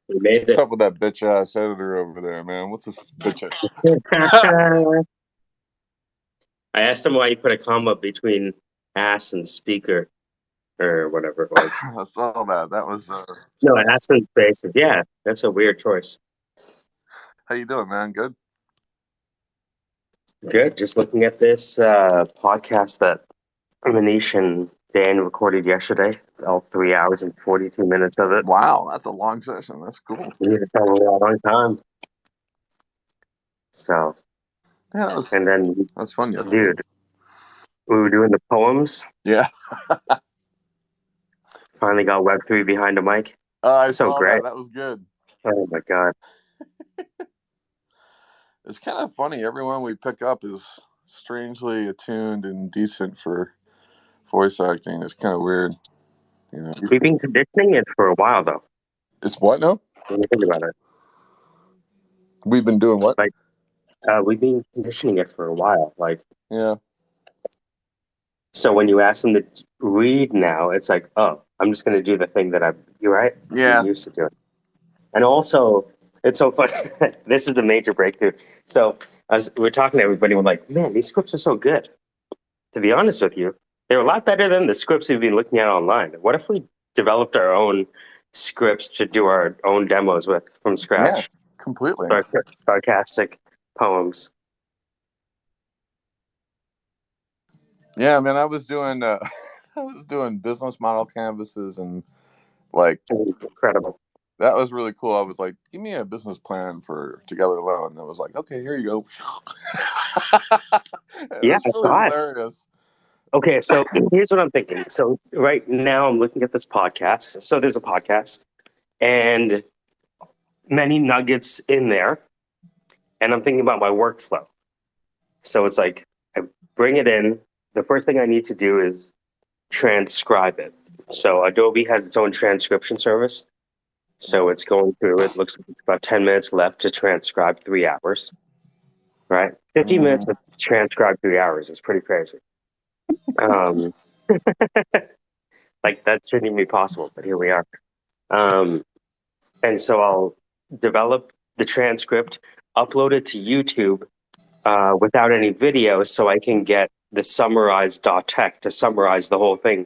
We made What's it. up with that bitch ass editor over there, man? What's this bitch ass? I asked him why you put a comma between ass and speaker or whatever it was. I saw that. That was. No, ass and space. Yeah, that's a weird choice. How you doing, man? Good. Good. Just looking at this podcast that Manish and Dan recorded yesterday. All 3 hours and 42 minutes of it. Wow, that's a long session. That's cool. We did it a long time. So, Yeah, and then, that was fun yesterday. dude, we were doing the poems. Yeah. Finally got Web3 behind the mic. I So saw great. that. That was good. Oh my God. It's kind of funny. Everyone we pick up is strangely attuned and decent for voice acting. It's kind of weird. You know. We've been conditioning it for a while, though. It's what now? When you think about it. We've been doing what? Like, we've been conditioning it for a while. Like, Yeah. so when you ask them to read now, it's like, oh, I'm just going to do the thing that you're right. Yeah. You're used to doing. And also, it's so funny. This is the major breakthrough. So we're talking to everybody. We're like, man, these scripts are so good. To be honest with you, they're a lot better than the scripts we've been looking at online. What if we developed our own scripts to do our own demos with from scratch? Yeah, completely. Sarcastic poems. Yeah, man, I was doing I was doing business model canvases and like Incredible. that was really cool. I was like, give me a business plan for Together Loan. And I was like, okay, here you go. Yeah, It's really hilarious. Okay, so here's what I'm thinking. So right now I'm looking at this podcast. So there's a podcast and many nuggets in there. And I'm thinking about my workflow. So it's like I bring it in. The first thing I need to do is transcribe it. So Adobe has its own transcription service. So it's going through it. Looks like it's about 10 minutes left to transcribe 3 hours. Right? 15 minutes to transcribe 3 hours is pretty crazy. Like that shouldn't even be possible, but here we are. And so I'll develop the transcript, upload it to YouTube without any videos so I can get the summarized .tech to summarize the whole thing.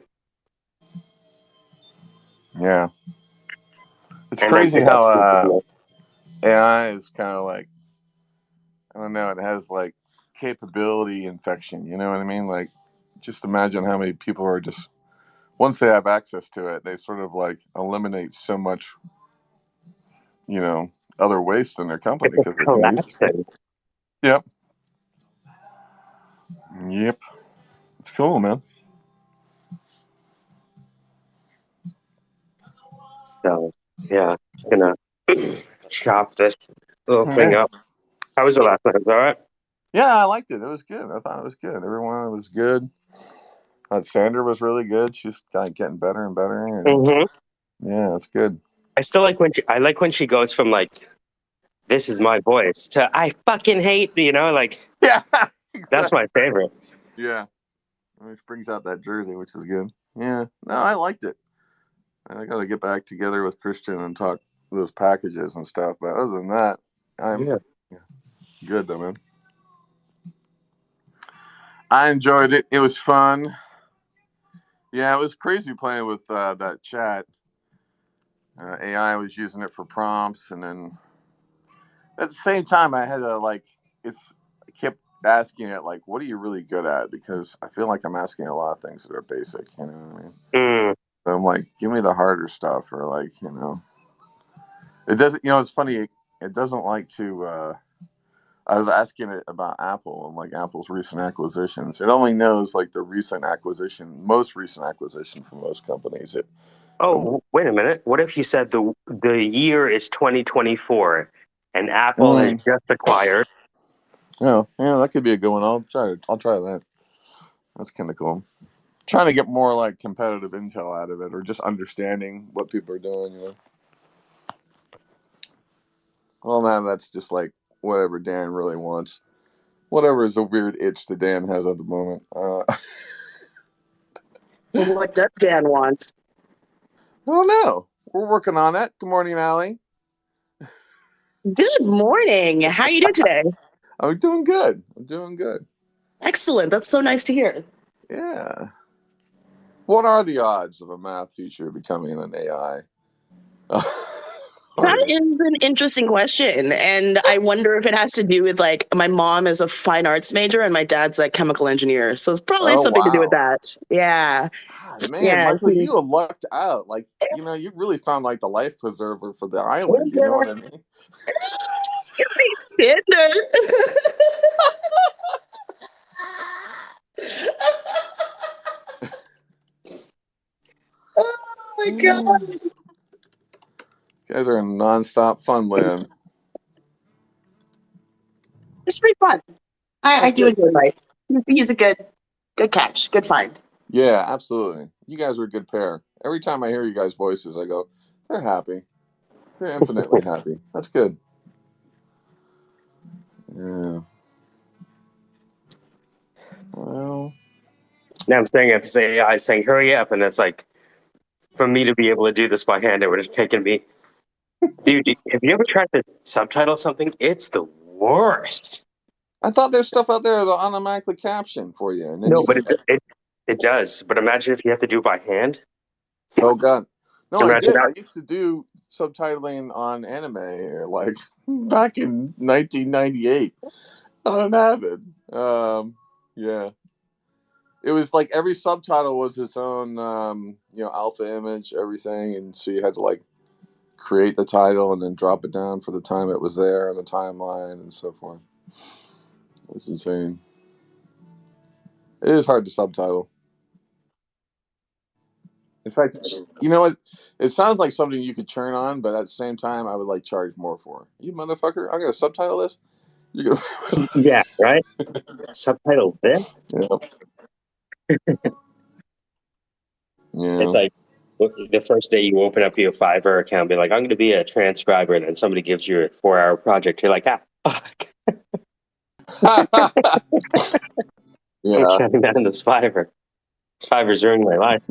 Yeah. It's crazy how AI is kind of like, I don't know, it has like capability infection. You know what I mean? Like, just imagine how many people are just, once they have access to it, they sort of like eliminate so much, you know, other waste in their company because they can use it. Yep. Yep. It's cool, man. So, yeah, just gonna chop this little thing up. How was the last night? Was it all right? Yeah, I liked it. It was good. I thought it was good. Everyone was good. Sandra was really good. She's kind of getting better and better. And yeah, it's good. I still like when she goes from like, this is my voice to I fucking hate, like, yeah, exactly. That's my favorite. Yeah. Which brings out that jersey, which is good. Yeah. No, I liked it. I got to get back together with Christian and talk those packages and stuff. But other than that, I'm good though, man. I enjoyed it. It was fun. Yeah, it was crazy playing with that chat. AI was using it for prompts, and then at the same time, I had to I kept asking it like, "What are you really good at?" Because I feel like I'm asking a lot of things that are basic. You know what I mean? So I'm like, give me the harder stuff, or like, it doesn't. It's funny. It doesn't like to. I was asking it about Apple and like Apple's recent acquisitions. It only knows like the most recent acquisition for most companies. Wait a minute. What if you said the year is 2024 and Apple has just acquired? Yeah, that could be a good one. I'll try that. That's kind of cool. Trying to get more like competitive intel out of it, or just understanding what people are doing. Well, now that's just like whatever Dan really wants. Whatever is a weird itch that Dan has at the moment. What does Dan want? I don't know. We're working on it. Good morning, Allie. Good morning. How are you doing today? I'm doing good. I'm doing good. Excellent. That's so nice to hear. Yeah. What are the odds of a math teacher becoming an AI? That is an interesting question. And I wonder if it has to do with like my mom is a fine arts major and my dad's a chemical engineer. So it's probably something to do with that. Yeah. God, man, Yeah. Michael, you lucked out. Like, you really found like the life preserver for the island. You know what I mean? Tinder. Oh my God. You guys are in nonstop fun land. It's pretty fun. I do enjoy life. He's a good catch. Good find. Yeah, absolutely. You guys are a good pair. Every time I hear you guys' voices, I go, they're happy. They're infinitely happy. That's good. Yeah. Well. Now I'm staring at this AI saying, hurry up. And it's like, for me to be able to do this by hand, it would have taken me. Dude, have you ever tried to subtitle something? It's the worst. I thought there's stuff out there that'll automatically caption for you. And then No, you but can... it does. But imagine if you have to do it by hand. Oh, God. No, I Imagine did. that. I used to do subtitling on anime like back in 1998 on an Avid. Yeah. It was like every subtitle was its own, alpha image, everything. And so you had to like create the title and then drop it down for the time it was there on the timeline and so forth. It's insane. It is hard to subtitle. In fact, you know what? It sounds like something you could turn on, but at the same time, I would like charge more for. You motherfucker! I'm gonna subtitle this. You're gonna. Yeah, right? Subtitle this? Yeah. It's like the first day you open up your Fiverr account, be like, I'm going to be a transcriber. And then somebody gives you a 4-hour project. You're like, fuck. I'm Yeah. shutting down this Fiverr. Fiverr's ruining my life.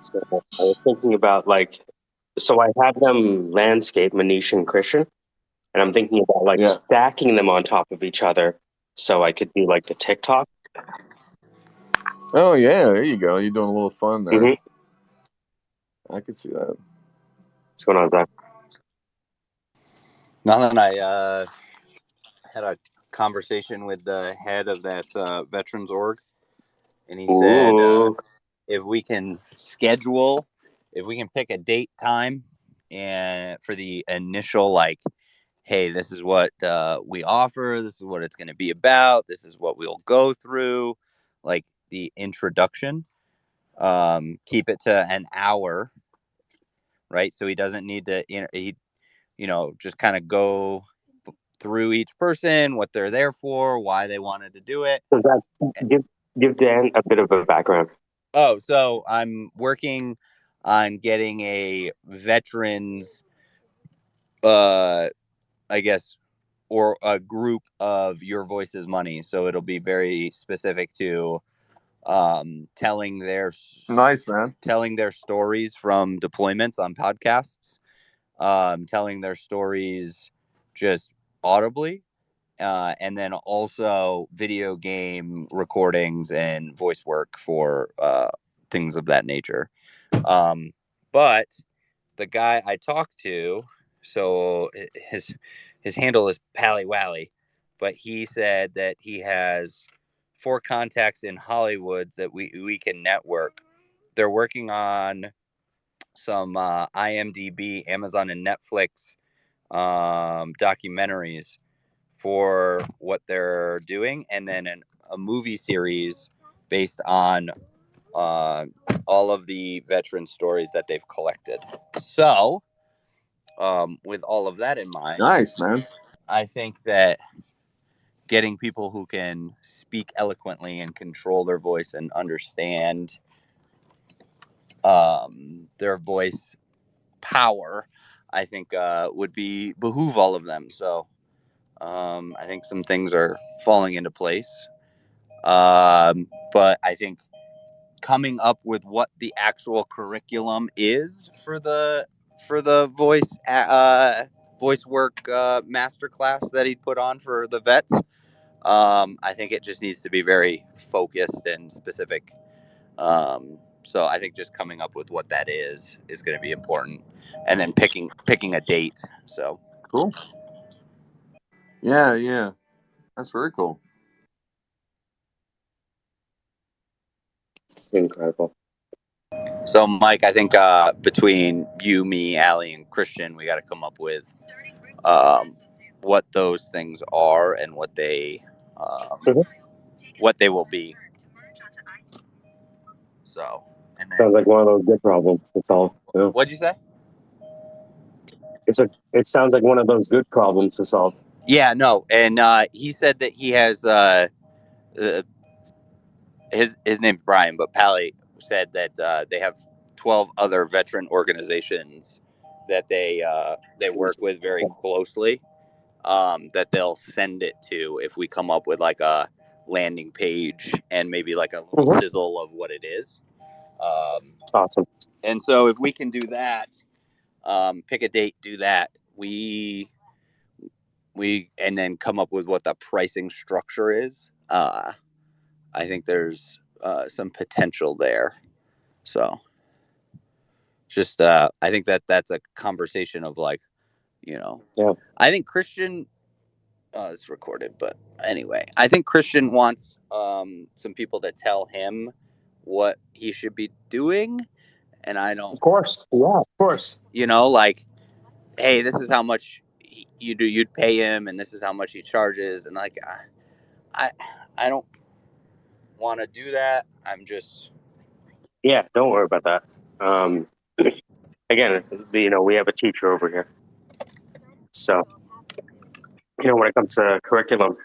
So I was thinking about so I have them landscape, Manish and Christian, and I'm thinking about stacking them on top of each other so I could do like the TikTok. Oh yeah, there you go. You're doing a little fun there. Mm-hmm. I can see that. What's going on, Zach? Nothing. I had a conversation with the head of that veterans org, and he said if we can pick a date time and for the initial hey, this is what we offer, this is what it's going to be about, this is what we'll go through, like the introduction, keep it to an hour, right? So he doesn't need to just kind of go through each person, what they're there for, why they wanted to do it. So Zach, give Dan a bit of a background. Oh, so I'm working on getting a veterans, I guess, or a group of Your Voice is Money. So it'll be very specific to telling their stories from deployments on podcasts, telling their stories just audibly. And then also video game recordings and voice work for things of that nature. But the guy I talked to, so his handle is Pally Wally, but he said that he has 4 contacts in Hollywood that we can network. They're working on some IMDb, Amazon, and Netflix documentaries for what they're doing, and then a movie series based on all of the veteran stories that they've collected. So, with all of that in mind, nice, man. I think that getting people who can speak eloquently and control their voice and understand their voice power, I think would behoove all of them. So I think some things are falling into place. But I think coming up with what the actual curriculum is for the voice work masterclass that he put on for the vets, I think it just needs to be very focused and specific. So I think just coming up with what that is going to be important, and then picking a date. So Cool. Yeah, that's very cool. Incredible. So Mike, I think between you, me, Allie, and Christian, we got to come up with what those things are and what they will be. So, and then, Sounds like one of those good problems. That's all. Yeah. What'd you say? It sounds like one of those good problems to solve. Yeah, no, and he said that he has his name's Brian, but Pally said that they have 12 other veteran organizations that they work with very closely. That they'll send it to if we come up with like a landing page and maybe like a little sizzle of what it is. Awesome. And so if we can do that, pick a date, do that, we and then come up with what the pricing structure is. I think there's some potential there. So just I think that's a conversation of like, Yeah. I think Christian it's recorded, but anyway, I think Christian wants some people to tell him what he should be doing, and I don't. Of course, yeah, of course. Like, hey, this is how much you'd pay him, and this is how much he charges, and like, I don't want to do that. I'm just. Yeah, don't worry about that. Again, we have a teacher over here, so when it comes to curriculum,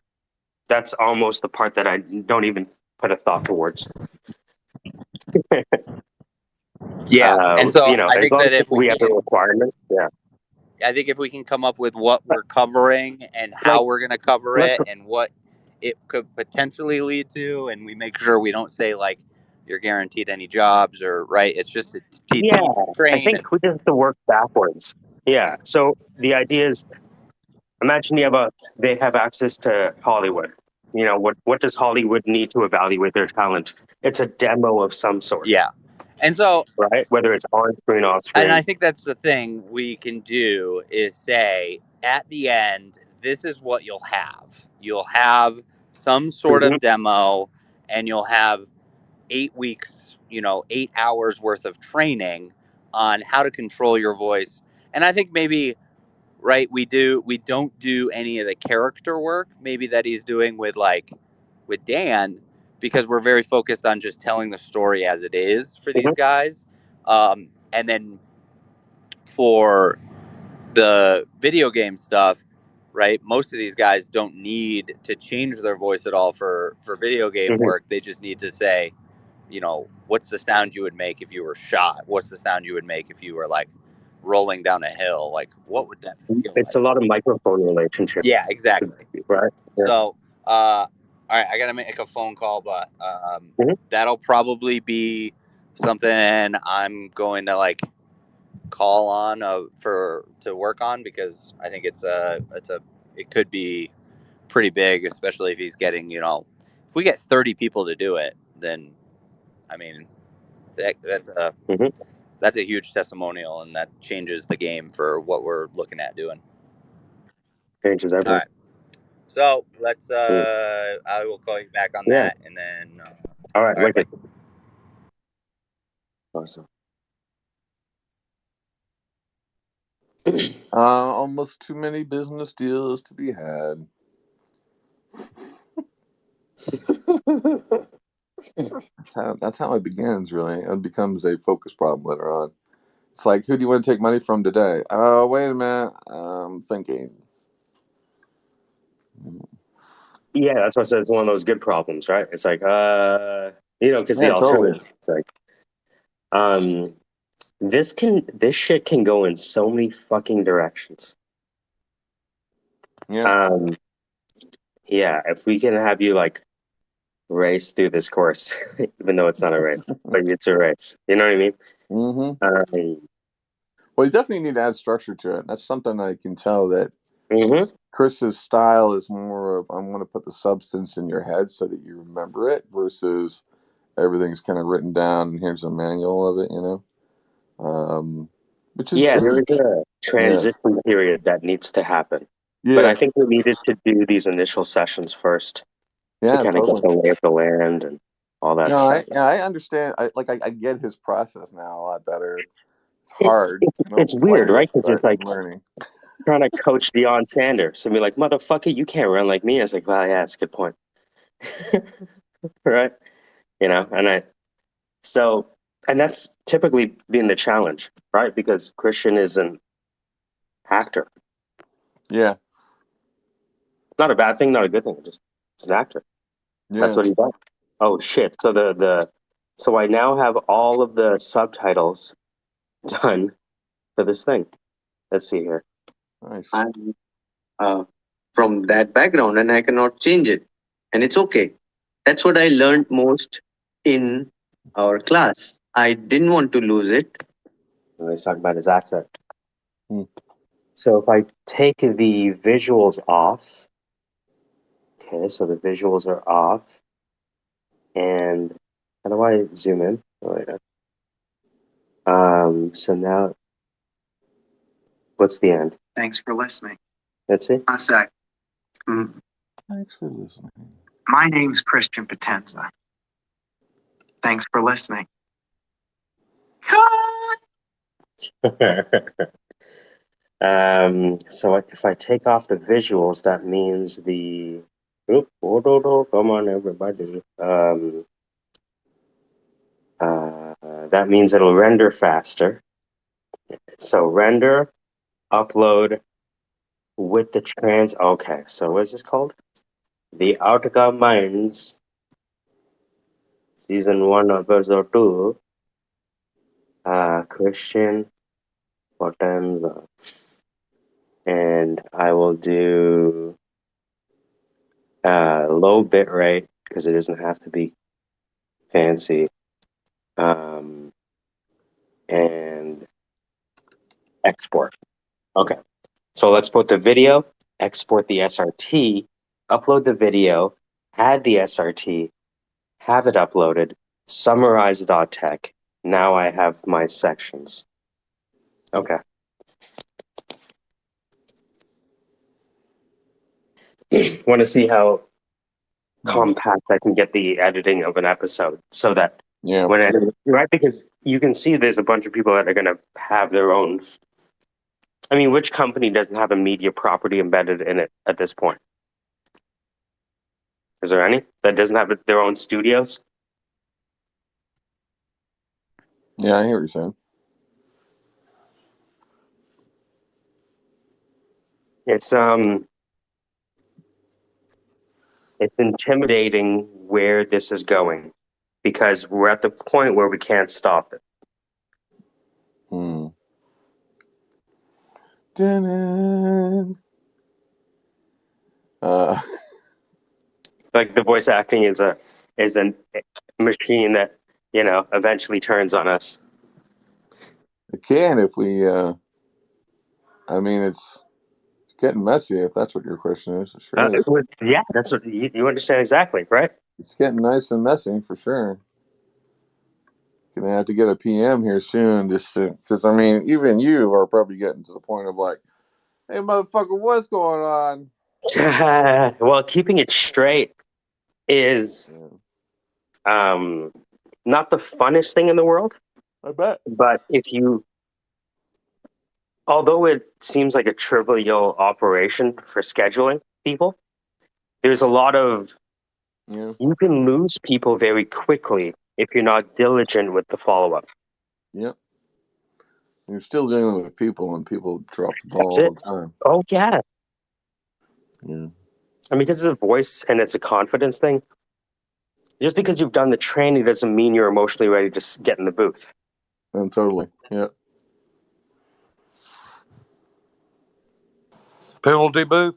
that's almost the part that I don't even put a thought towards. Yeah, and so I as think long that as if we have the requirements, yeah. I think if we can come up with what we're covering and how we're going to cover it and what it could potentially lead to, and we make sure we don't say like you're guaranteed any jobs or right. It's just to teach train. I think we just have to work backwards. Yeah. So the idea is, imagine they have access to Hollywood. What does Hollywood need to evaluate their talent? It's a demo of some sort. Yeah. And so, right, whether it's on screen, off screen. And I think that's the thing we can do is say at the end, this is what you'll have. You'll have some sort of demo, and you'll have 8 weeks, 8 hours worth of training on how to control your voice. And I think maybe, right, we don't do any of the character work, maybe that he's doing with Dan, because we're very focused on just telling the story as it is for these guys. And then for the video game stuff, right, most of these guys don't need to change their voice at all for video game work. They just need to say, what's the sound you would make if you were shot? What's the sound you would make if you were like rolling down a hill? Like, what would that feel It's like? a lot of microphone relationship. Yeah, exactly. Right. Yeah. So, all right, I got to make a phone call, but that'll probably be something I'm going to call on to work on, because I think it could be pretty big, especially if he's getting, if we get 30 people to do it, then I mean that's a huge testimonial, and that changes the game for what we're looking at doing. Changes everything. All right. So let's I will call you back on that, and then all right, wicked. Awesome. Almost too many business deals to be had. That's how it begins, really. It becomes a focus problem later on. It's like, who do you want to take money from today? Oh, wait a minute. I'm thinking. Yeah, that's why I said it's one of those good problems, right? It's like, because the alternative, it's like, this shit can go in so many fucking directions. Yeah. Yeah, if we can have you like race through this course, even though it's not a race, but it's a race. You know what I mean? Mm-hmm. Well, you definitely need to add structure to it. That's something I can tell that Chris's style is more of, I want to put the substance in your head so that you remember it versus everything's kind of written down and here's a manual of it, which is, there is a transition period that needs to happen. But I think we needed to do these initial sessions first to kind of get the lay of the land and all that stuff. I understand. I get his process now a lot better. It's hard. It's weird, right? Because it's like learning. trying to coach Deion Sanders and be like, motherfucker, you can't run like me. I was like, well, yeah, that's a good point. Right? And that's typically been the challenge, right? Because Christian is an actor. Yeah. Not a bad thing, not a good thing. Just he's an actor. Yeah. That's what he does. Oh shit. So I now have all of the subtitles done for this thing. Let's see here. Nice. I'm from that background and I cannot change it. And it's okay. That's what I learned most in our class. I didn't want to lose it. He's talking about his accent. So if I take the visuals off, okay, so the visuals are off. And how do I zoom in? So now, what's the end? Thanks for listening. That's it? A sec. Thanks for listening. My name's Christian Potenza. Thanks for listening. So if I take off the visuals, that means the... come on, everybody. That means it'll render faster. So render, upload with the trans... Okay, so what is this called? The Outcome Minds, Season 1, Episode 2. Christian Potenza. And I will do low bit rate because it doesn't have to be fancy. And export. Okay. So let's put the video, export the SRT, upload the video, add the SRT, have it uploaded, summarize .tech. Now I have my sections. Okay. Want to see how compact I can get the editing of an episode so that right? Because you can see there's a bunch of people that are going to have their own. I mean, which company doesn't have a media property embedded in it at this point? Is there any that doesn't have their own studios? Yeah, I hear what you're saying. It's intimidating where this is going because we're at the point where we can't stop it. Like the voice acting is a machine that eventually turns on us. It can if we. I mean, it's getting messy. If that's what your question is, sure. Yeah, that's what you understand exactly, right? It's getting nice and messy for sure. Gonna have to get a PM here soon, because I mean, even you are probably getting to the point of like, hey, motherfucker, what's going on? Well, keeping it straight is not the funnest thing in the world. I bet. But although it seems like a trivial operation for scheduling people, there's a lot of, you can lose people very quickly if you're not diligent with the follow-up. Yep. You're still dealing with people, and people drop the ball all the time. Oh, yeah. Yeah. I mean, because it's a voice and it's a confidence thing, just because you've done the training doesn't mean you're emotionally ready to get in the booth. Totally. Yeah. Penalty booth?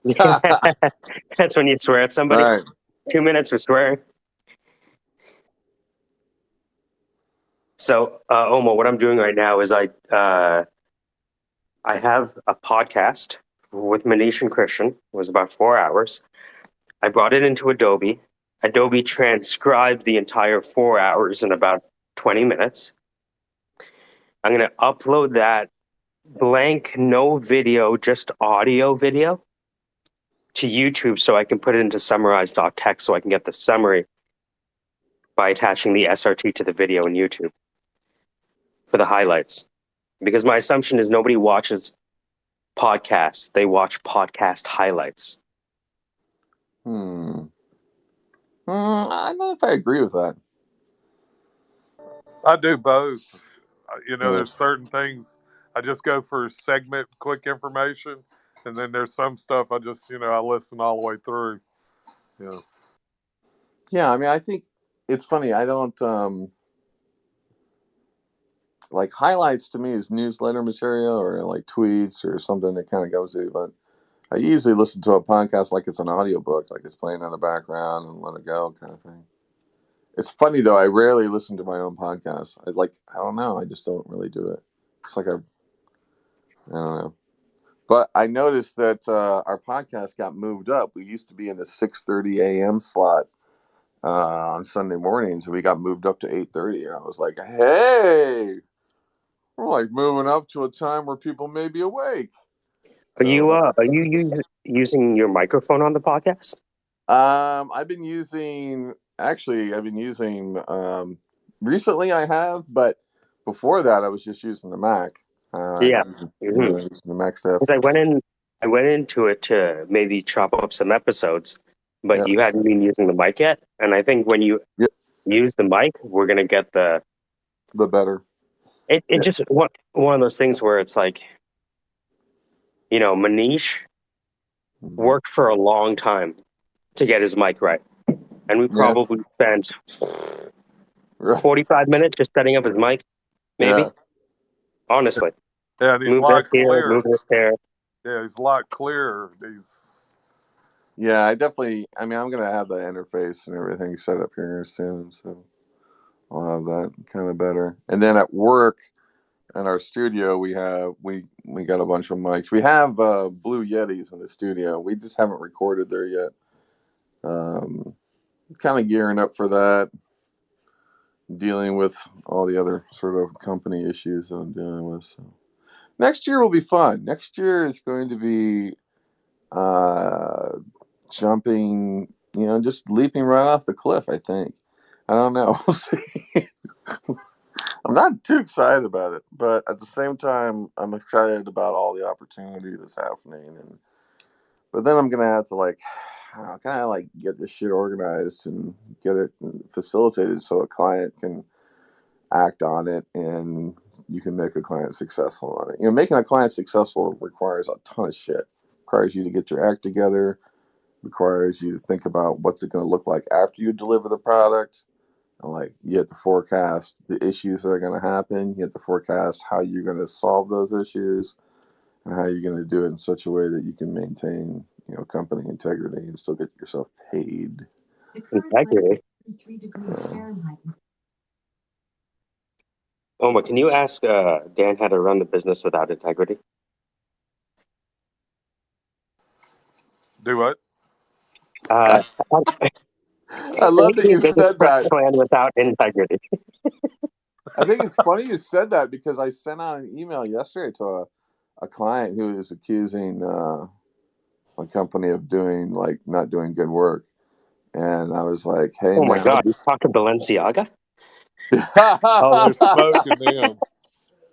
That's when you swear at somebody. Right. 2 minutes for swearing. So, Omo, what I'm doing right now is I have a podcast with Manish and Christian. It was about 4 hours. I brought it into Adobe. Adobe transcribed the entire 4 hours in about 20 minutes. I'm going to upload that blank, no video, just audio video to YouTube so I can put it into summarize.txt so I can get the summary by attaching the SRT to the video in YouTube for the highlights. Because my assumption is nobody watches podcasts, they watch podcast highlights. I don't know if I agree with that. I do both. Yeah. There's certain things I just go for segment, quick information, and then there's some stuff I just, I listen all the way through. Yeah. Yeah, I mean, I think it's funny. I don't like highlights to me is newsletter material or like tweets or something that kind of goes to. But I usually listen to a podcast like it's an audiobook, like it's playing in the background and let it go kind of thing. It's funny though. I rarely listen to my own podcast. I don't know. I just don't really do it. It's like I don't know. But I noticed that our podcast got moved up. We used to be in the 6:30 a.m. slot on Sunday mornings, and we got moved up to 8:30. And I was like, "Hey, we're like moving up to a time where people may be awake." Are you using your microphone on the podcast? I've been using recently. I have, but before that, I was just using the Mac. Yeah. Using the Mac stuff. Because I went into it to maybe chop up some episodes, but Yep. you hadn't been using the mic yet. And I think when you use the mic, we're gonna get the better. It just one of those things where it's like, Manish worked for a long time to get his mic right, and we probably spent 45 minutes just setting up his mic, maybe. Yeah. Honestly, Yeah, and he's move a lot this here, clearer. move this there. Yeah, he's a lot clearer. Yeah, I'm gonna have the interface and everything set up here soon, so I'll have that kind of better. And then at work, in our studio, we got a bunch of mics. We have Blue Yetis in the studio. We just haven't recorded there yet. Kind of gearing up for that. Dealing with all the other sort of company issues that I'm dealing with. So next year will be fun. Next year is going to be jumping, just leaping right off the cliff, I think. I don't know. We'll see. I'm not too excited about it, but at the same time, I'm excited about all the opportunity that's happening. But then I'm going to have to kind of get this shit organized and get it facilitated so a client can act on it and you can make a client successful on it. Making a client successful requires a ton of shit. Requires you to get your act together, requires you to think about what's it going to look like after you deliver the product. And you have to forecast the issues that are going to happen. You have to forecast how you're going to solve those issues and how you're going to do it in such a way that you can maintain, company integrity and still get yourself paid. Integrity. Oma, can you ask Dan how to run the business without integrity? Do what? I love that you said that. Plan without integrity. I think it's funny you said that because I sent out an email yesterday to a client who was accusing a company of not doing good work, and I was like, "Hey, oh man, my God, you talked to Balenciaga? Oh, there's smoke in them.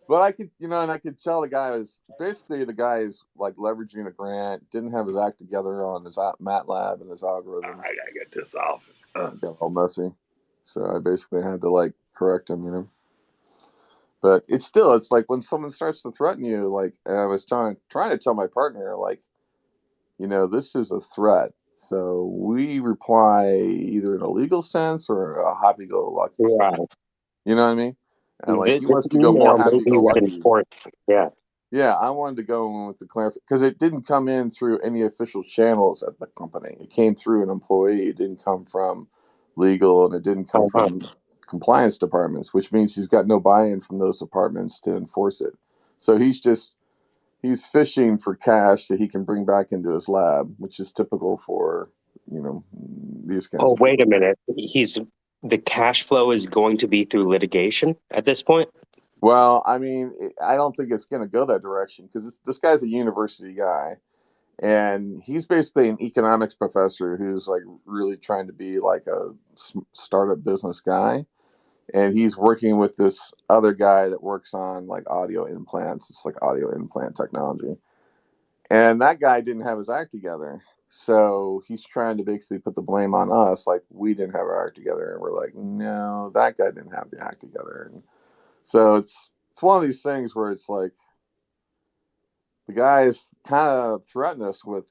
But I could, and I could tell the guy is leveraging a grant, didn't have his act together on his MATLAB and his algorithms. I gotta get this off. Got all messy, so I basically had to correct him, But it's like when someone starts to threaten you, and I was trying to tell my partner, this is a threat. So we reply either in a legal sense or a happy-go-lucky sense. You know what I mean? And he This wants to go more email maybe was happy-go-lucky. important. Yeah. Yeah, I wanted to go in with the clarification because it didn't come in through any official channels at the company. It came through an employee. It didn't come from legal, and it didn't come Uh-huh. from compliance departments, which means he's got no buy-in from those departments to enforce it. So he's fishing for cash that he can bring back into his lab, which is typical for these kinds Oh, of wait things. a minute. The cash flow is going to be through litigation at this point. Well, I mean, I don't think it's going to go that direction because this guy's a university guy, and he's basically an economics professor who's like really trying to be like a startup business guy, and he's working with this other guy that works on like audio implants. It's like audio implant technology, and that guy didn't have his act together. So he's trying to basically put the blame on us, like we didn't have our act together, and we're like, no, that guy didn't have the act together. And so it's one of these things where it's like the guys kind of threaten us with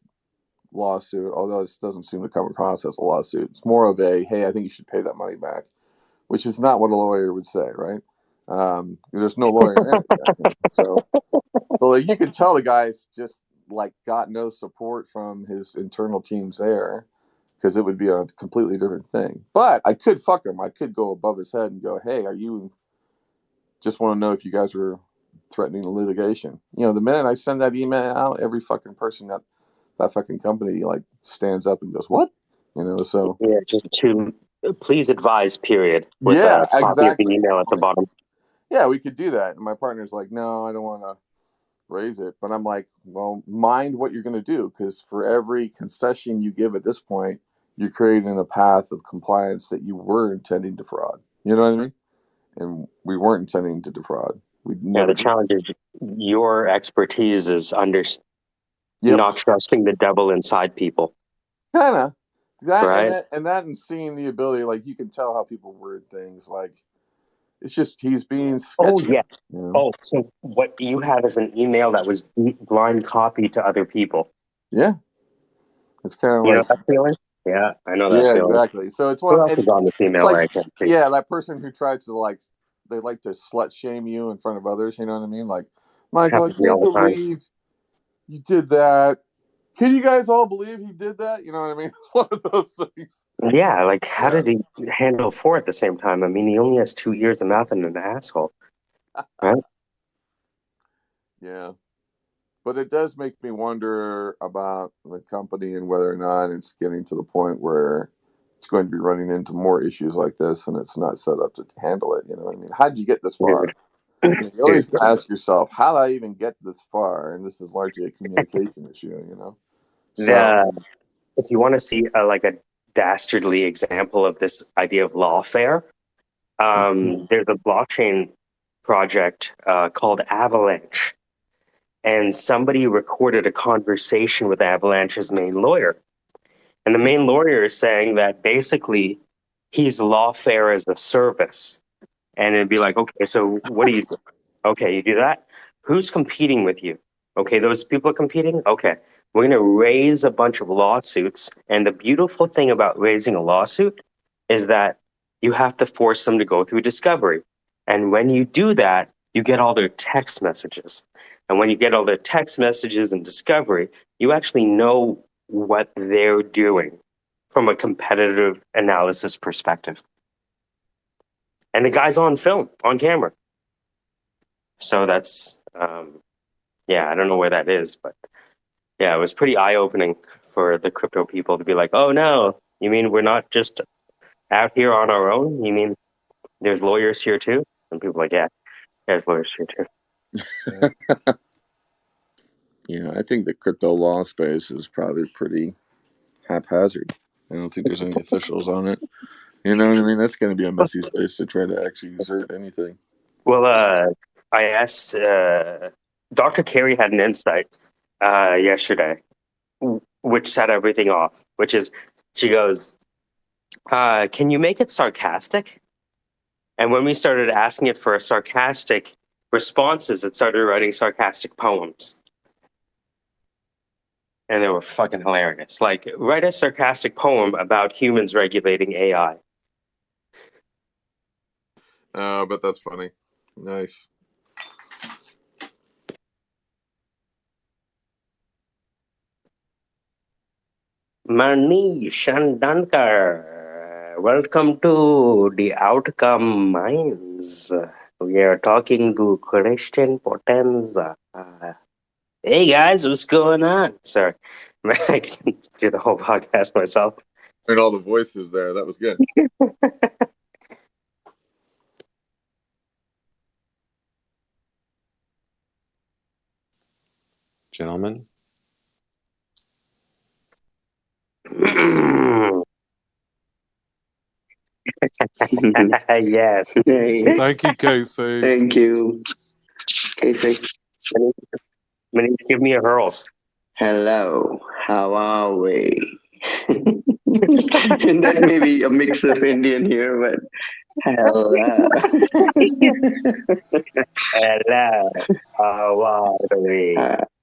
lawsuit, although this doesn't seem to come across as a lawsuit. It's more of a, hey, I think you should pay that money back, which is not what a lawyer would say, right? There's no lawyer in it. So like, you can tell the guy's just like got no support from his internal teams there because it would be a completely different thing. But I could fuck him. I could go above his head and go, hey, are you just want to know if you guys are threatening litigation? The minute I send that email out, every fucking person that fucking company like stands up and goes, what? So Yeah, just to please advise, period, with yeah, a copy of the exactly. email at the bottom. Yeah, we could do that. And my partner's like, no, I don't want to raise it. But I'm like, well, mind what you're going to do, because for every concession you give at this point, you're creating a path of compliance that you were intending to fraud. You know what I mean? And we weren't intending to defraud. We'd Yeah, never. the challenge is your expertise is Yep. not trusting the devil inside people, Kind of that, and right? and seeing the ability, like you can tell how people word things. Like it's just he's being Oh, sketchy. yeah. Oh, so what you have is an email that was blind copy to other people. Yeah, it's kind of You know like that feeling? Yeah, I know that yeah, feeling. exactly. So it's Who one, else and is on this it's email like where I can't see? yeah, that person who tries to like they like to slut shame you in front of others. You know what I mean? Like Michael, I Happens to me can't all the time. believe you did that. Can you guys all believe he did that? You know what I mean? It's one of those things. Yeah, like how Yeah. did he handle four at the same time? I mean, he only has 2 ears, a mouth, and an asshole, right? Yeah. But it does make me wonder about the company and whether or not it's getting to the point where it's going to be running into more issues like this and it's not set up to handle it. You know what I mean? How did you get this far? Dude, You always ask yourself, how did I even get this far? And this is largely a communication issue. So, if you want to see like a dastardly example of this idea of lawfare, there's a blockchain project called Avalanche, and somebody recorded a conversation with Avalanche's main lawyer. And the main lawyer is saying that basically he's lawfare as a service. And it'd be like, okay, so what do you do? Okay, you do that. Who's competing with you? Okay, those people are competing. Okay, we're going to raise a bunch of lawsuits. And the beautiful thing about raising a lawsuit is that you have to force them to go through discovery. And when you do that, you get all their text messages. And when you get all their text messages and discovery, you actually know what they're doing from a competitive analysis perspective. And the guy's on film, on camera. So that's, yeah, I don't know where that is, but yeah, it was pretty eye opening for the crypto people to be like, oh no, you mean we're not just out here on our own? You mean there's lawyers here too? And people are like, yeah, there's lawyers here too. yeah, I think the crypto law space is probably pretty haphazard. I don't think there's any officials on it. You know what I mean? That's going to be a messy space to try to actually exert anything. Well, I asked, Dr. Carey had an insight yesterday, which set everything off, which is, she goes, can you make it sarcastic? And when we started asking it for sarcastic responses, it started writing sarcastic poems. And they were fucking hilarious. Like, write a sarcastic poem about humans regulating AI. Oh, but that's funny. Nice. Manish and Dankar, welcome to the Outcome Minds. We are talking to Christian Potenza. Hey guys, what's going on? Sorry, I can do the whole podcast myself. Heard all the voices there. That was good. Gentlemen. Yes. Hey, Thank you, Casey. thank you. Casey. Manish, give me a hurls. Hello, how are we? That may be a mix of Indian here, but hello. Hello. How are we?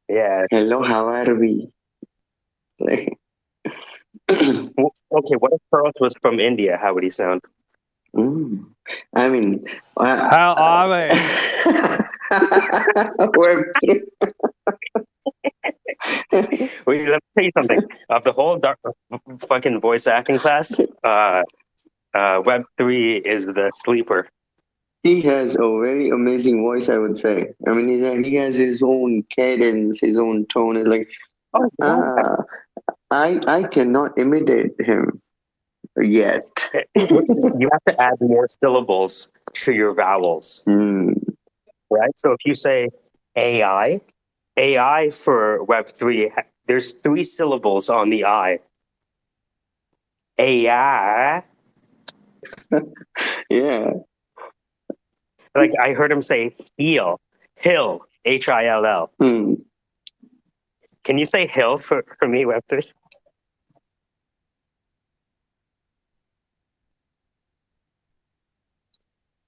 Yes. Hello, how are we? Okay, what if Hurls was from India? How would he sound? I mean, How are they? Wait, let me tell you something. Of the whole fucking voice acting class, Web3 is the sleeper. He has a very amazing voice, I would say. I mean, he has his own cadence, his own tone. It's like, I cannot imitate him yet. You have to add more syllables to your vowels, right? So if you say AI for Web3, there's 3 syllables on the I. AI. Yeah. Like I heard him say hill, Hill, Hill. Can you say hill for me, Web3?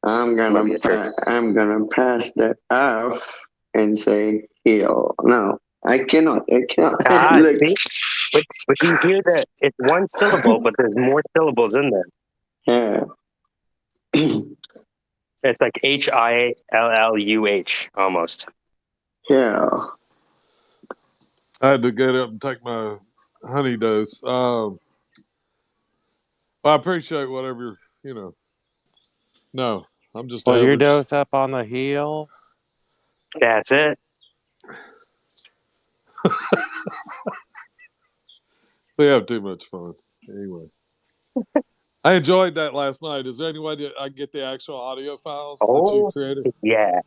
I'm gonna pass that off and say heel. No, I cannot. Look. See? But you hear that it's one syllable, but there's more syllables in there. Yeah. It's like HILLUH almost. Yeah. I had to get up and take my honey dose. Well, I appreciate whatever, No, I'm just Was your average. dose up on the heel? That's it. We have too much fun. Anyway. I enjoyed that last night. Is there any way that I can get the actual audio files that you created? Yeah.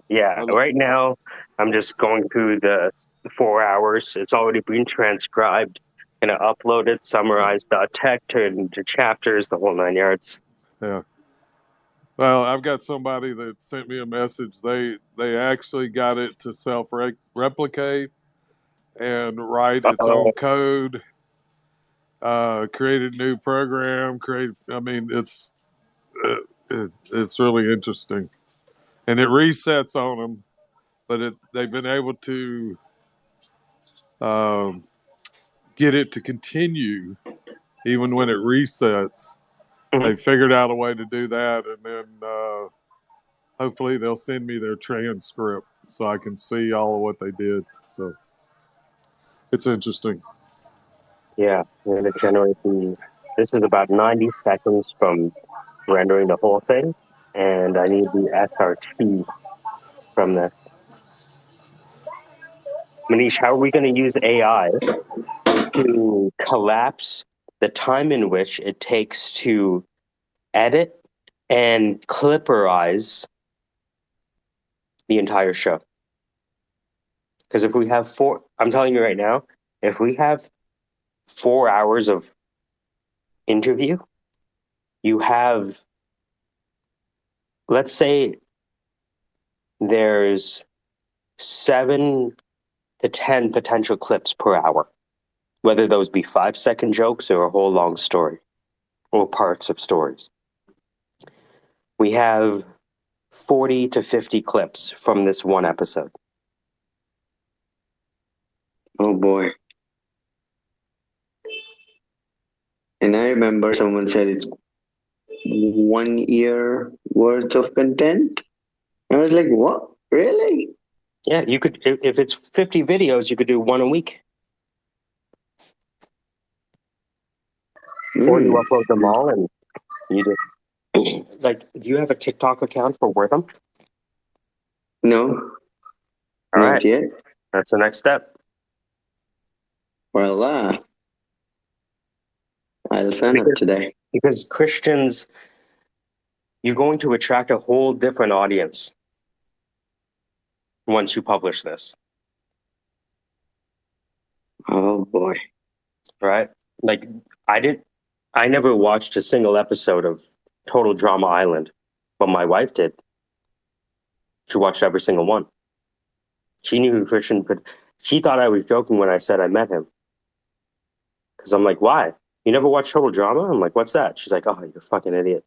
Right now, I'm just going through the 4 hours. It's already been transcribed and uploaded, summarized, tech turned into chapters, the whole 9 yards. Yeah. Well, I've got somebody that sent me a message. They actually got it to self-replicate and write its own code. Created a new program. It's really interesting, and it resets on them. But they've been able to get it to continue even when it resets. They figured out a way to do that, and then hopefully they'll send me their transcript so I can see all of what they did. So it's interesting. Yeah, we're going to generate this is about 90 seconds from rendering the whole thing, and I need the SRT from this. Manish, how are we going to use AI to collapse the time in which it takes to edit and clipperize the entire show? Because if we have I'm telling you right now, if we have 4 hours of interview, you have, let's say there's 7 to 10 potential clips per hour, whether those be 5-second jokes or a whole long story or parts of stories. We have 40 to 50 clips from this one episode. Oh boy. And I remember someone said it's 1 year worth of content. I was like, what? Really? Yeah, you could, if it's 50 videos, you could do 1 a week. or you upload them all and you just like. Do you have a TikTok account for Wortham? No, All not right, yet. that's the next step. Voila. I'll sign up today. Because Christians, you're going to attract a whole different audience once you publish this, Oh boy. right? Like I never watched a single episode of Total Drama Island, but my wife did. She watched every single one. She knew who Christian could. She thought I was joking when I said I met him. Because I'm like, why? You never watched Total Drama? I'm like, what's that? She's like, oh, you're a fucking idiot.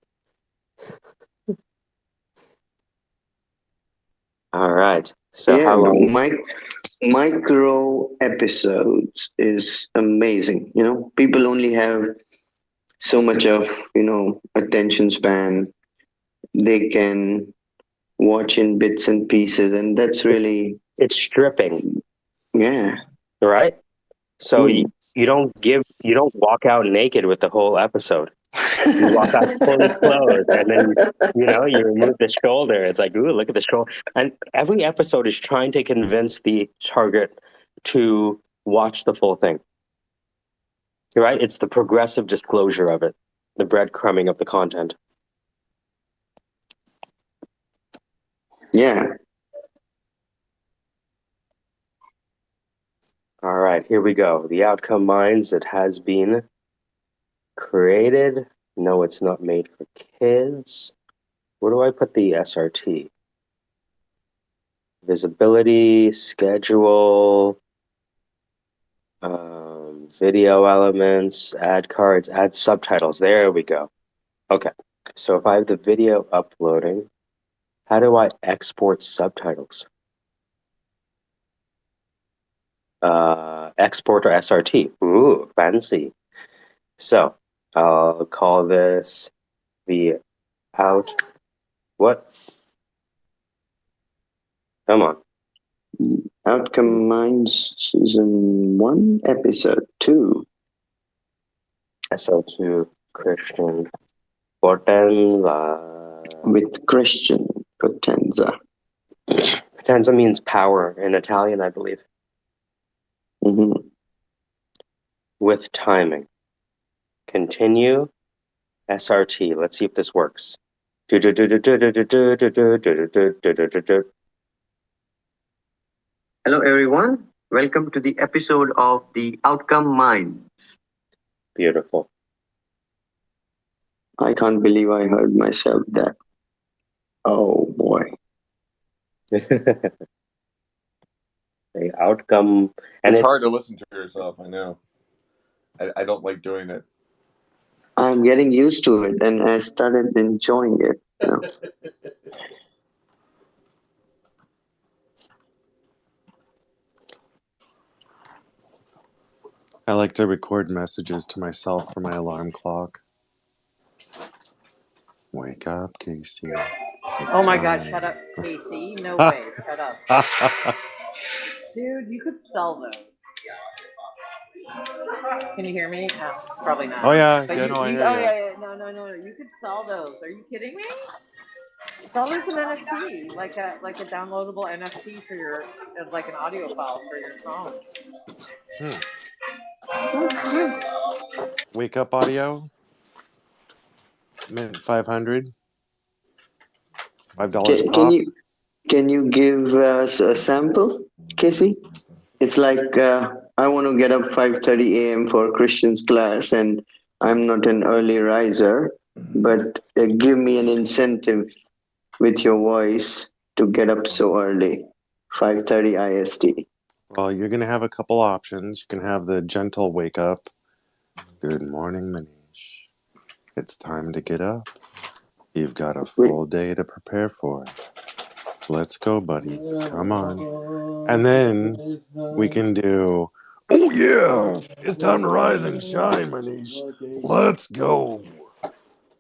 All right. So Yeah, how long? micro episodes is amazing. People only have so much of, attention span. They can watch in bits and pieces, and that's really, It's stripping, yeah. right? So Hmm. you don't walk out naked with the whole episode. You walk out fully clothed, and then you remove the shoulder. It's like, ooh, look at the shoulder. And every episode is trying to convince the target to watch the full thing. Right? It's the progressive disclosure of it, the breadcrumbing of the content. Yeah. All right, here we go. The outcome minds. It has been created. No, it's not made for kids. Where do I put the SRT? Visibility, schedule, video elements, add cards, add subtitles. There we go. Okay, so if I have the video uploading, how do I export subtitles? Export or SRT. Ooh, fancy. So I'll call this the out. What? Come on. Outcome Minds Season 1, Episode 2. SO2 Christian Potenza. With Christian Potenza. Potenza means power in Italian, I believe. Mm-hmm. With timing. Continue. SRT. Let's see if this works. Hello, everyone. Welcome to the episode of The Outcome Mind. Beautiful. I can't believe I heard myself that. Oh, boy. The outcome. And it's hard to listen to yourself, I know. I don't like doing it. I'm getting used to it, and I started enjoying it. I like to record messages to myself for my alarm clock. Wake up, Casey. Oh my God, shut up, Casey. No way, shut up. Dude, you could sell those. Can you hear me? No, probably not. Oh yeah, But yeah, no, I hear you. yeah, no. You could sell those. Are you kidding me? Sell them as an NFT, like a downloadable NFT for your, like an audio file for your phone. Wake up audio. Mint 500. $5 a pop. Can you give us a sample, Casey? It's like I want to get up 5:30 a.m. for Christian's class, and I'm not an early riser, but give me an incentive with your voice to get up so early, 5:30 IST. Well, you're going to have a couple options. You can have the gentle wake up. Good morning, Manish. It's time to get up. You've got a full day to prepare for. Let's go, buddy. Come on. And then we can do, oh yeah, it's time to rise and shine, Manish. Let's go.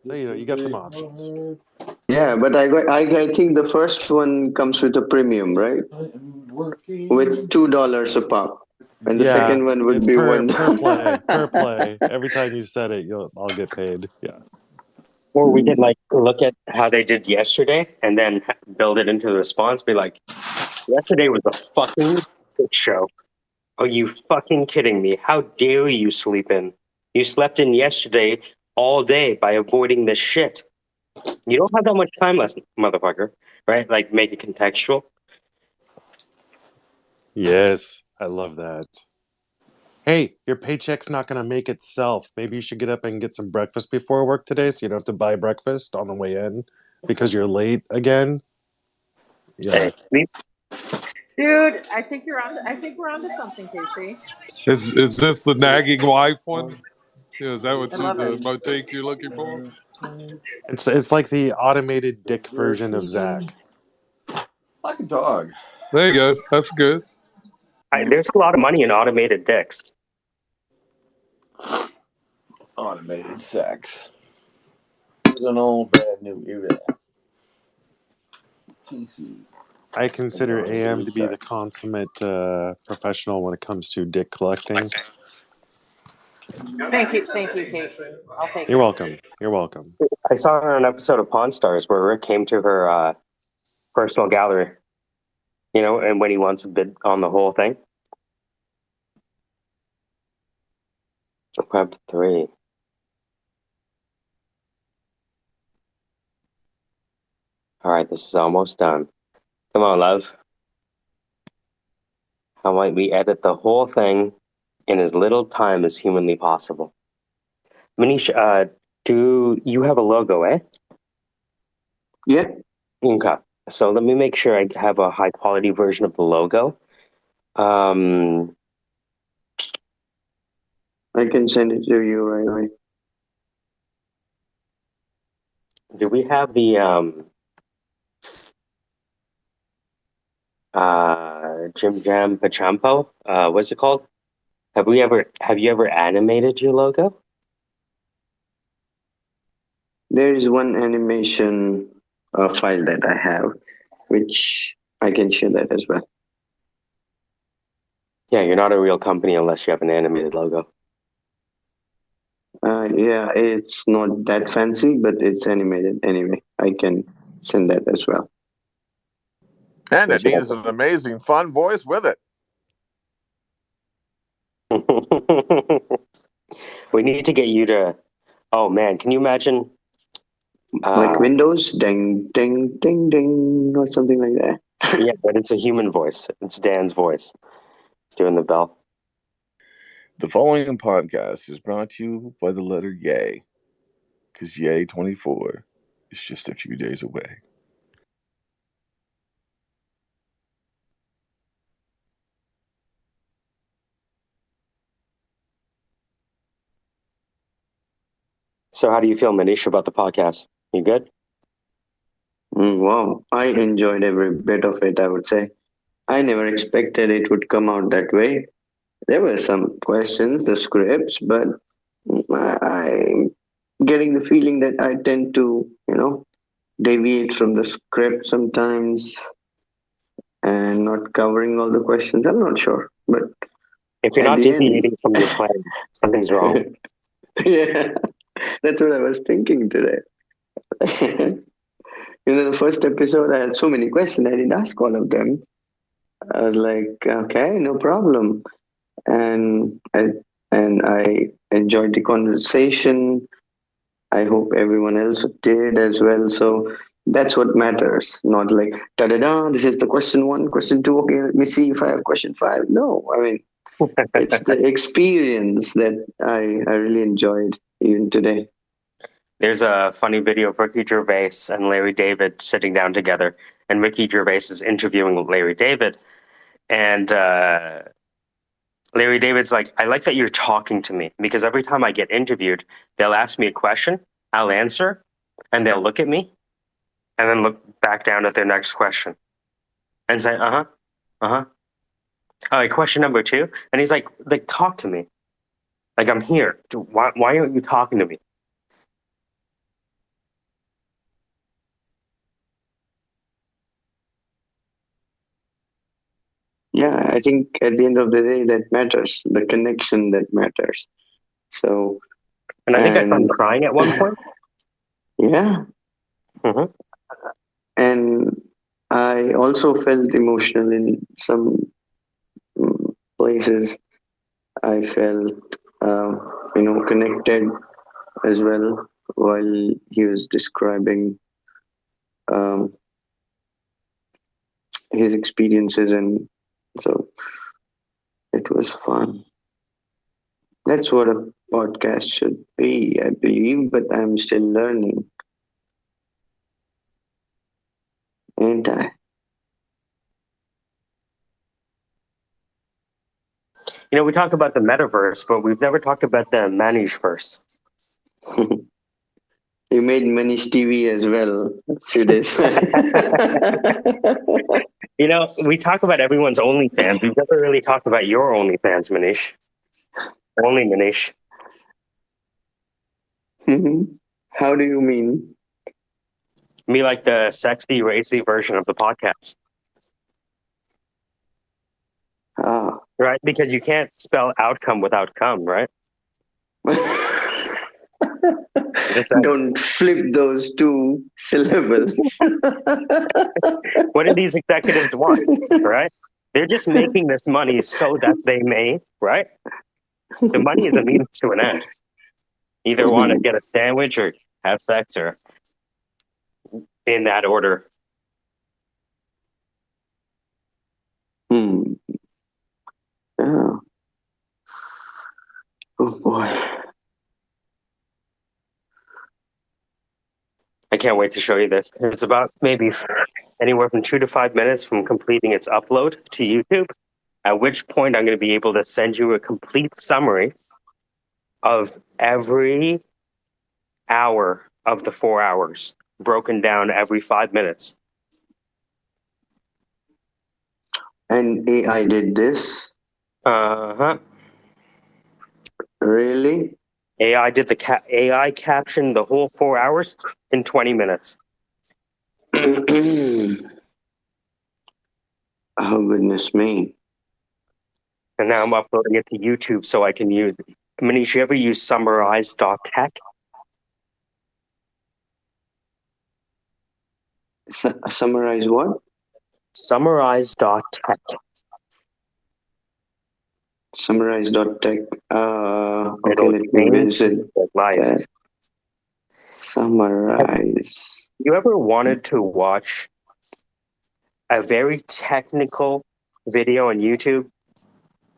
So you got some options. Yeah, but I think the first one comes with a premium, right? With $2 a pop. And the second one would it's be per $1. per play. Every time you said it, I'll get paid. Yeah. Or we could like look at how they did yesterday and then build it into the response. Be like, yesterday was a fucking shit show. Are you fucking kidding me? How dare you sleep in? You slept in yesterday all day by avoiding this shit. You don't have that much time left, motherfucker. Right? Like, make it contextual. Yes, I love that. Hey, your paycheck's not going to make itself. Maybe you should get up and get some breakfast before work today so you don't have to buy breakfast on the way in because you're late again. Yeah. Hey, sleep. Dude, I think we're onto something, Casey. Is this the nagging wife one? Yeah, is that what I love the it. motif you're looking for? It's like the automated dick version of Zach. Like a dog. There you go. That's good. There's a lot of money in automated dicks. Automated sex. It was an old brand new era. PC. I consider AM to be the consummate professional when it comes to dick collecting. Thank you, Casey. I'll take You're it. welcome. You're welcome. I saw her on an episode of Pawn Stars where Rick came to her personal gallery, you know, and when he wants a bid on the whole thing. Web 3. All right, this is almost done. Come on, love. How might we edit the whole thing in as little time as humanly possible? Manish, do you have a logo, eh? Yeah, Okay. So let me make sure I have a high quality version of the logo. I can send it to you right away. Do we have the Jim Jam Pachampo? What's it called? Have you ever animated your logo? There is one animation file that I have, which I can share that as well. Yeah, you're not a real company unless you have an animated logo. Yeah, it's not that fancy, but it's animated anyway. I can send that as well. And it needs an amazing, fun voice with it. We need to get you to. Oh man, can you imagine? Like Windows, ding, ding, ding, ding, or something like that. Yeah, but it's a human voice. It's Dan's voice doing the bell. The following podcast is brought to you by the letter Yay, because Yay 24 is just a few days away. So, how do you feel, Manish, about the podcast? You good? Wow, I enjoyed every bit of it, I would say. I never expected it would come out that way. There were some questions, the scripts, but I'm getting the feeling that I tend to, deviate from the script sometimes and not covering all the questions. I'm not sure, but If you're at not the end, deviating from your plan, something's wrong. yeah, that's what I was thinking today. The first episode, I had so many questions. I didn't ask all of them. I was like, okay, no problem. And I enjoyed the conversation. I hope everyone else did as well. So that's what matters. Not like da da da. This is the question one, question two. Okay, let me see if I have question five. No, I mean it's the experience that I really enjoyed even today. There's a funny video of Ricky Gervais and Larry David sitting down together, and Ricky Gervais is interviewing Larry David, and Larry David's like, "I like that you're talking to me because every time I get interviewed, they'll ask me a question, I'll answer, and they'll look at me, and then look back down at their next question, and say, uh huh, uh huh. All right, question number two, and he's like, talk to me, like I'm here. Why aren't you talking to me?" yeah, I think at the end of the day, that matters. The connection that matters. So, And I think I started and crying at one point. yeah, Hmm. and I also felt emotional in some places. I felt, connected as well while he was describing um, his experiences, and so it was fun. That's what a podcast should be, I believe, but I'm still learning, ain't I? We talk about the metaverse, but we've never talked about the Manish-verse. You made Manish TV as well a few days back. We talk about everyone's OnlyFans. We've never really talked about your OnlyFans, Manish. Only Manish. How do you mean? Me like the sexy, racy version of the podcast. Ah. Right? Because you can't spell outcome without come, right? Don't flip those two syllables. What do these executives want, right? They're just making this money so that they may, right? The money is a means to an end. Either want to get a sandwich or have sex, or in that order. Yeah. Oh boy. I can't wait to show you this. It's about maybe anywhere from 2 to 5 minutes from completing its upload to YouTube, at which point I'm going to be able to send you a complete summary of every hour of the 4 hours, broken down every 5 minutes. And AI did this? Uh-huh. Really? AI did AI captioned the whole 4 hours in 20 minutes. Oh, goodness me. And now I'm uploading it to YouTube so I can use... Manish, you ever use summarize.tech? Summarize what? Summarize.tech. Summarize.tech. Okay, It'll let me change visit your life. that. Summarize. You ever wanted to watch a very technical video on YouTube,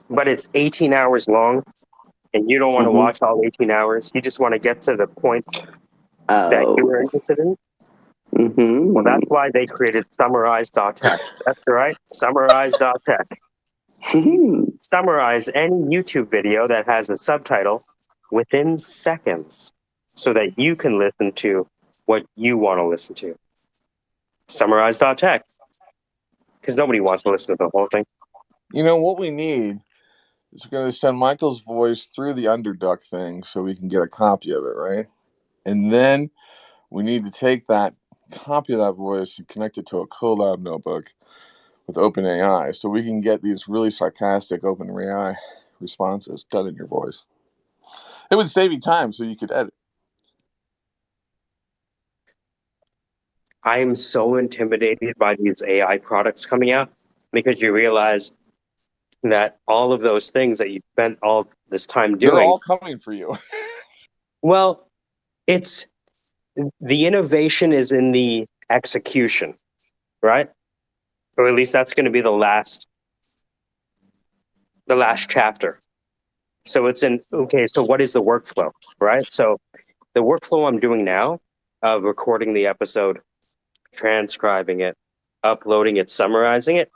but it's 18 hours long, and you don't want to watch all 18 hours? You just want to get to the point that you were interested in? Well, that's why they created summarize.tech. That's right, summarize.tech. Summarize any YouTube video that has a subtitle within seconds so that you can listen to what you want to listen to. Summarize.tech. Because nobody wants to listen to the whole thing. You know what we need is we're going to send Michael's voice through the underduck thing so we can get a copy of it, right? And then we need to take that copy of that voice and connect it to a collab notebook with OpenAI so we can get these really sarcastic OpenAI responses done in your voice. It would save you time so you could edit. I am so intimidated by these AI products coming out because you realize that all of those things that you spent all this time doing, they're all coming for you. Well, it's the innovation is in the execution, right? Or at least that's going to be the last chapter. So it's in, okay, so what is the workflow, right? So the workflow I'm doing now of recording the episode, transcribing it, uploading it, summarizing it,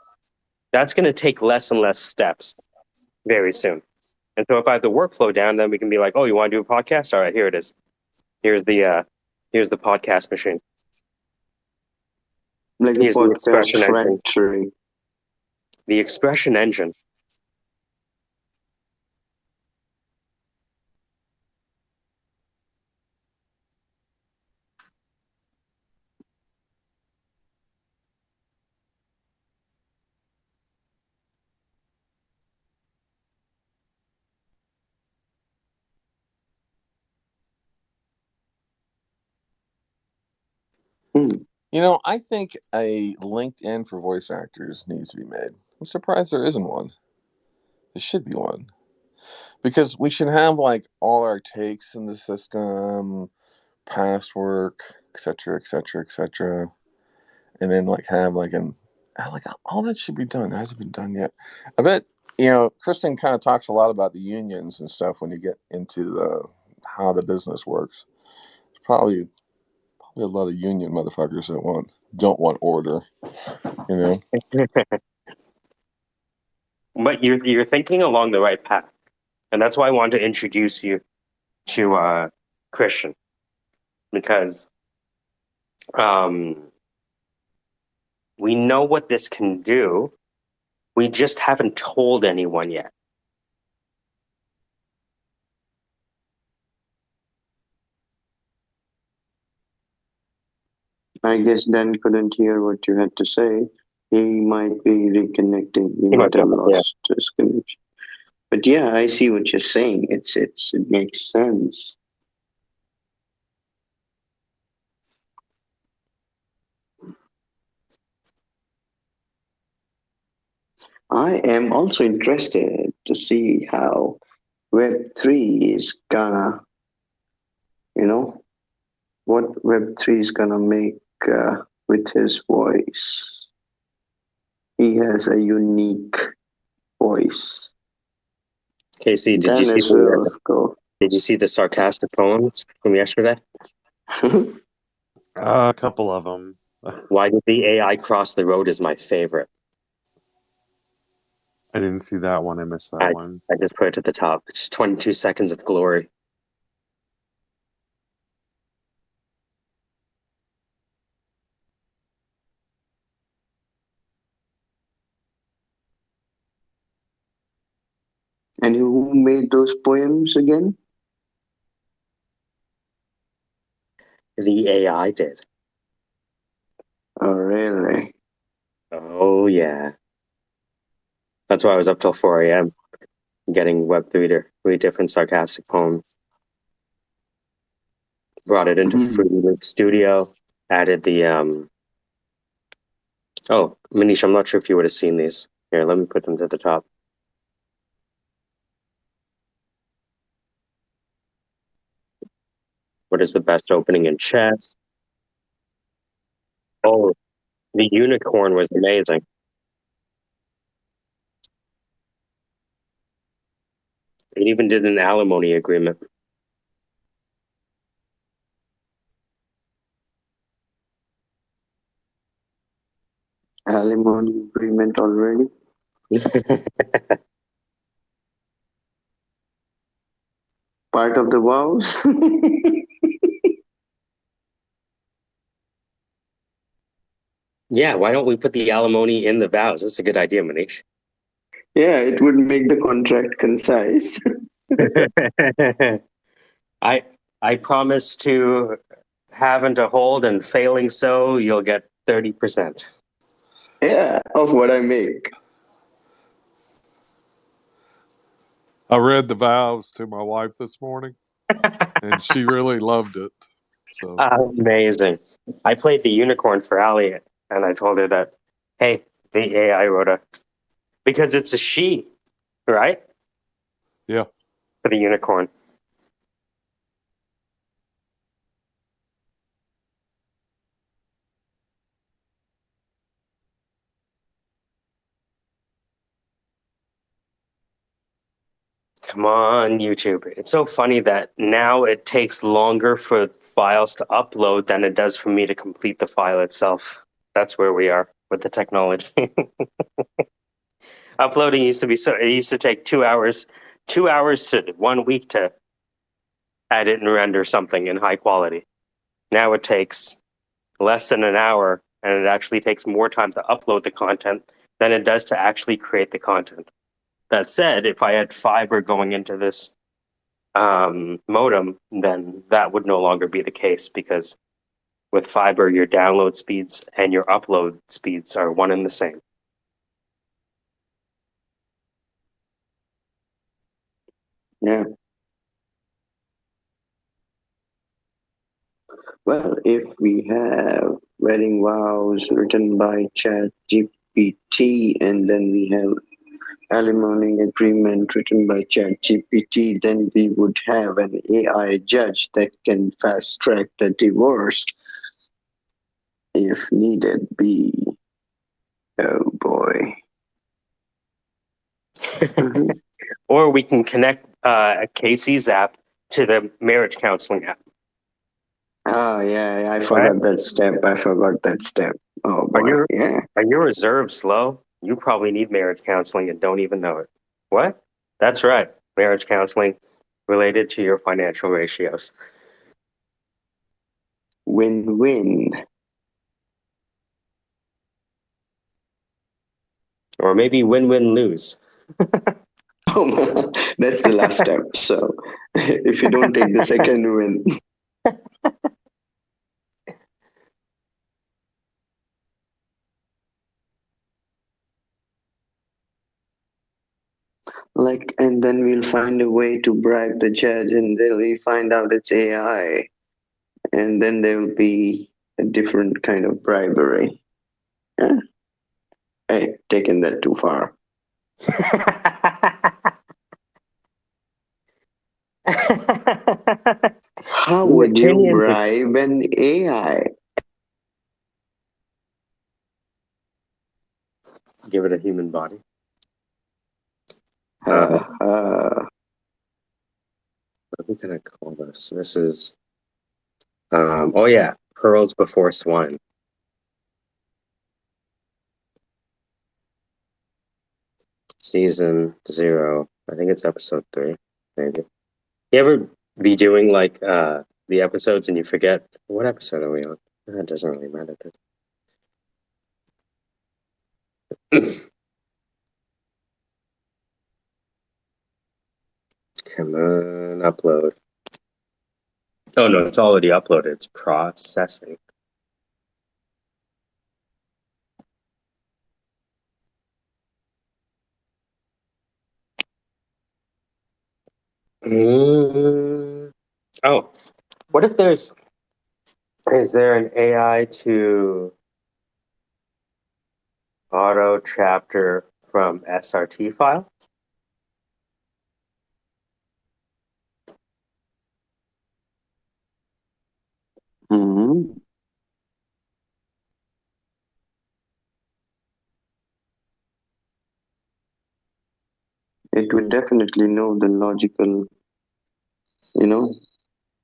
that's going to take less and less steps very soon. And so if I have the workflow down, then we can be like, oh, you want to do a podcast? All right, here it is. Here's the podcast machine. Like Here's a the podcast expression engine. factory. The expression engine. You know, I think a LinkedIn for voice actors needs to be made. I'm surprised there isn't one. There should be one. Because we should have like all our takes in the system, past work, etc., etc., etc., and then like have like all that should be done. It hasn't been done yet. I bet Kristen kind of talks a lot about the unions and stuff when you get into the how the business works. There's probably a lot of union motherfuckers that don't want order, you know. But you're thinking along the right path, and that's why I wanted to introduce you to Christian, because we know what this can do. We just haven't told anyone yet. I guess Dan couldn't hear what you had to say. He might be reconnecting. He might have lost his connection. But yeah, I see what you're saying. It makes sense. I am also interested to see how Web3 is gonna, what Web3 is gonna make with his voice. He has a unique voice. Casey, did you see the sarcastic poems from yesterday? A couple of them. Why did the AI cross the road is my favorite. I didn't see that one. I missed that one. I just put it at the top. It's 22 seconds of glory. And who made those poems again? The AI did. Oh, really? Oh, yeah. That's why I was up till 4 a.m. getting Web3 to read different sarcastic poems. Brought it into Fruity Loop Studio. Added the Oh, Manish, I'm not sure if you would have seen these. Here, let me put them to the top. What is the best opening in chess? Oh, the unicorn was amazing. It even did an alimony agreement. Alimony agreement already? Part of the vows? Yeah, why don't we put the alimony in the vows? That's a good idea, Manish. Yeah, it would make the contract concise. I promise to have and to hold, and failing so, you'll get 30%. Yeah, of what I make. I read the vows to my wife this morning, and she really loved it. So Amazing. I played the unicorn for Allie, and I told her that, hey, the AI wrote because it's a she, right? yeah. For the unicorn. Come on, YouTube. It's so funny that now it takes longer for files to upload than it does for me to complete the file itself. That's where we are with the technology. Uploading used to take 2 hours, 2 hours to 1 week to edit and render something in high quality. Now it takes less than an hour, and it actually takes more time to upload the content than it does to actually create the content. That said, if I had fiber going into this modem, then that would no longer be the case, because with fiber, your download speeds and your upload speeds are one and the same. Yeah. Well, if we have wedding vows written by Chat GPT, and then we have alimony agreement written by Chat GPT. Then we would have an AI judge that can fast track the divorce if needed be. Oh boy. Mhm. Or we can connect Casey's app to the marriage counseling app. Oh yeah, I Right? forgot that step. Oh boy, yeah. Are your reserves low? You probably need marriage counseling and don't even know it. What? That's right. Marriage counseling related to your financial ratios. Win-win. Or maybe win-win-lose. Oh, that's the last step. So if you don't take the second win, like, and then we'll find a way to bribe the judge, and then we find out it's AI, and then there will be a different kind of bribery. Yeah, hey, taking that too far. How The would you opinions bribe an AI? give it a human body. Uh, What can I call this? This is oh yeah, pearls before swine. Season 0. I think it's episode 3, maybe. You ever be doing like the episodes and you forget what episode are we on? That doesn't really matter. Come on, upload. Oh no, it's already uploaded. It's processing. Oh, what if is there an AI to auto chapter from SRT file? mhm. It would definitely know the logical, Mm-hmm.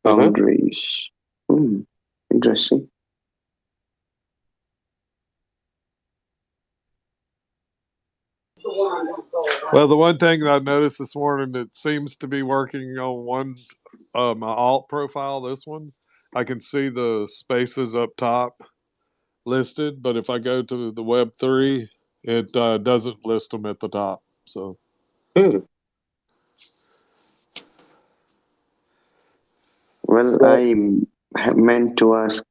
boundaries. Interesting. Well, the one thing that I noticed this morning that seems to be working on one my alt profile, this one, I can see the spaces up top listed, but if I go to the Web3, it doesn't list them at the top. So Well, I meant to ask.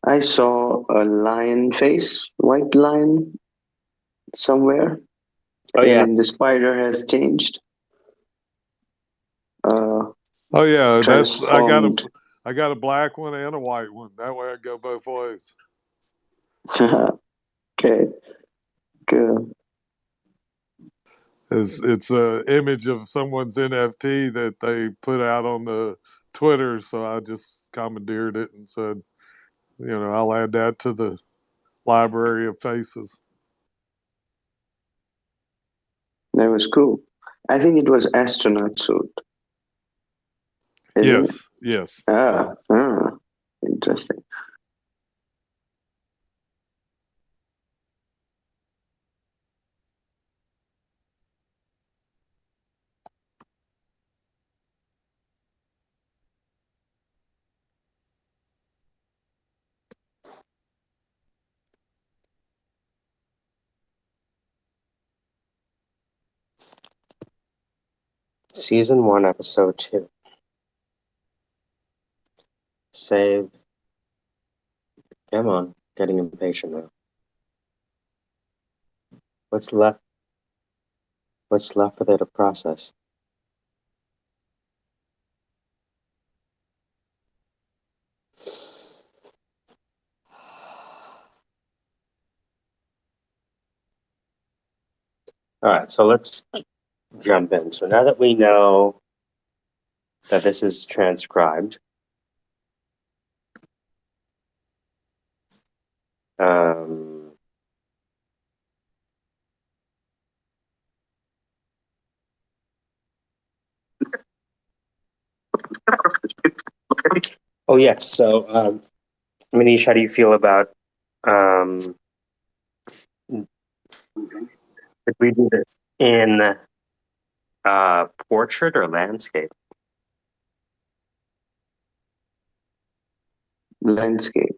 I saw a lion face, white lion somewhere, Oh yeah. and the spider has changed, oh yeah, that's transformed. I got a black one and a white one. That way I go both ways. Okay, good. It's a image of someone's NFT that they put out on the Twitter, so I just commandeered it and said, I'll add that to the library of faces. That was cool. I think it was astronaut suit, isn't it? Yes. Interesting. Season 1, episode 2. Save. Come on, getting impatient now. What's left? What's left for there to process? All right, so let's jump in. So now that we know that this is transcribed, oh yes. So, Manish, how do you feel about if we do this in portrait or landscape? Landscape.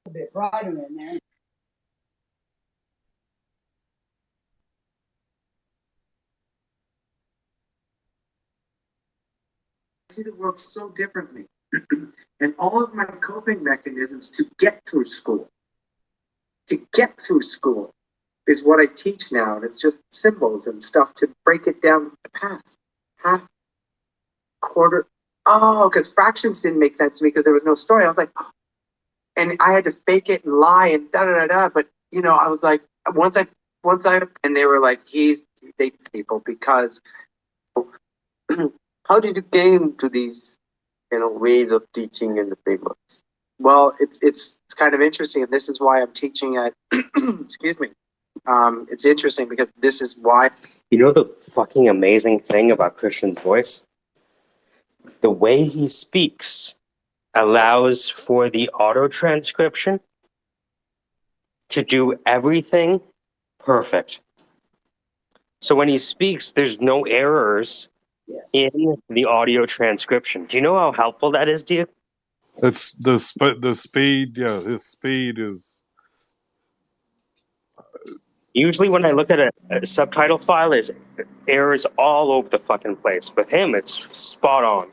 A bit brighter in there. I see the world so differently. And all of my coping mechanisms to get through school, is what I teach now. And it's just symbols and stuff to break it down past half, quarter. Oh, because fractions didn't make sense to me because there was no story. I was like, oh. And I had to fake it and lie and da da da da. But you know, I was like, once I, and they were like, they people because how did you gain to these, ways of teaching in the frameworks? Well, it's kind of interesting, and this is why I'm teaching at. Excuse me. It's interesting because this is why. You know the fucking amazing thing about Christian's voice? The way he speaks allows for the auto transcription to do everything perfect. So when he speaks, there's no errors in the audio transcription. Do you know how helpful that is to you? It's the speed. Yeah, his speed is. Usually when I look at a subtitle file, there's errors all over the fucking place. With him, it's spot on.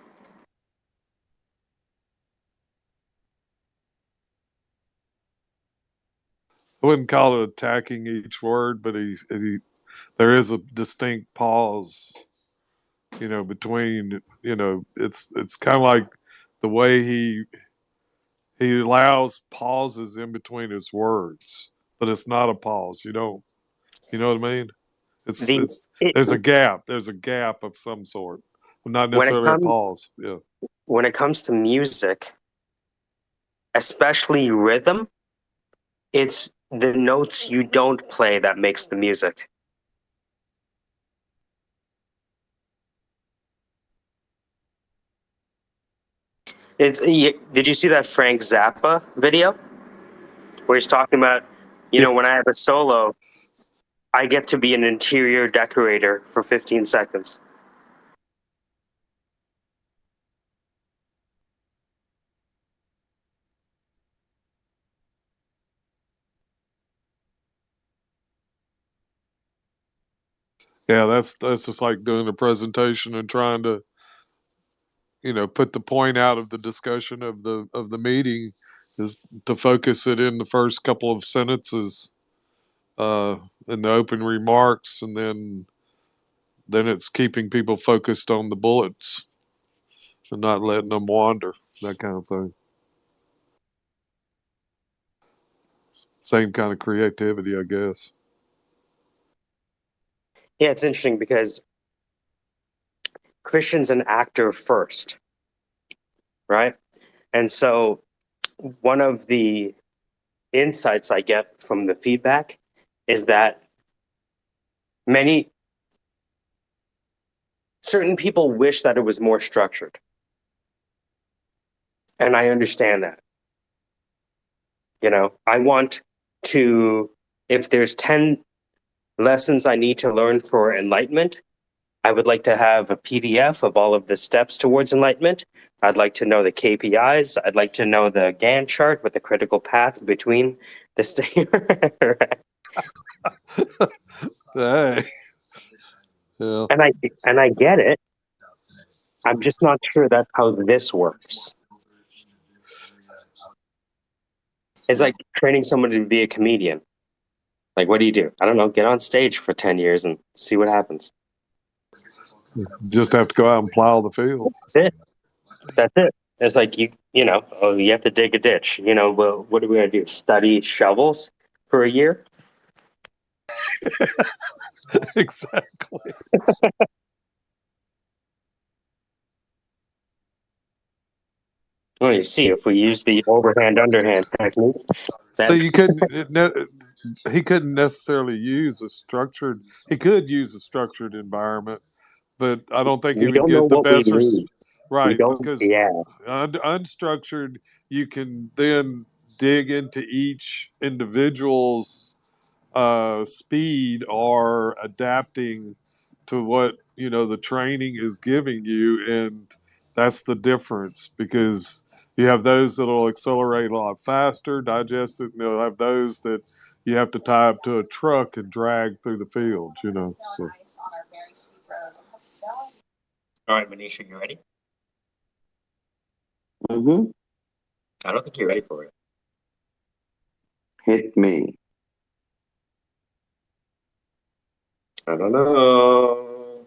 I wouldn't call it attacking each word, but there is a distinct pause, between, it's kind of like the way he allows pauses in between his words, but it's not a pause. You know what I mean? There's a gap. There's a gap of some sort, not necessarily a pause. Yeah. When it comes to music, especially rhythm, it's the notes you don't play that makes the music. Did you see that Frank Zappa video where he's talking about, when I have a solo, I get to be an interior decorator for 15 seconds. Yeah, that's just like doing a presentation and trying to, put the point out of the discussion of the meeting is to focus it in the first couple of sentences, in the open remarks, and then it's keeping people focused on the bullets and not letting them wander, that kind of thing. Same kind of creativity, I guess. Yeah, it's interesting because Christian's an actor first, right? And so one of the insights I get from the feedback is that certain people wish that it was more structured. And I understand that. I want to, if there's 10 lessons I need to learn for enlightenment, I would like to have a PDF of all of the steps towards enlightenment. I'd like to know the KPIs. I'd like to know the Gantt chart with the critical path between the Hey. Yeah. And I get it. I'm just not sure that's how this works. It's like training someone to be a comedian. Like, what do? I don't know. Get on stage for 10 years and see what happens. Just have to go out and plow the field. That's it. It's like you you have to dig a ditch. Well, what are we going to do? Study shovels for a year? Exactly. Well, you see, if we use the overhand underhand technique, So that he couldn't necessarily use a structured. He could use a structured environment, but I don't think he we would don't know get the what we best need. We right, don't. because Yeah. unstructured, you can then dig into each individual's speed or adapting to what the training is giving you, and that's the difference, because you have those that'll accelerate a lot faster, digest it, and you'll have those that you have to tie up to a truck and drag through the field. So. All right, Manisha, you ready? Mm-hmm. I don't think you're ready for it. Hit me. I don't know.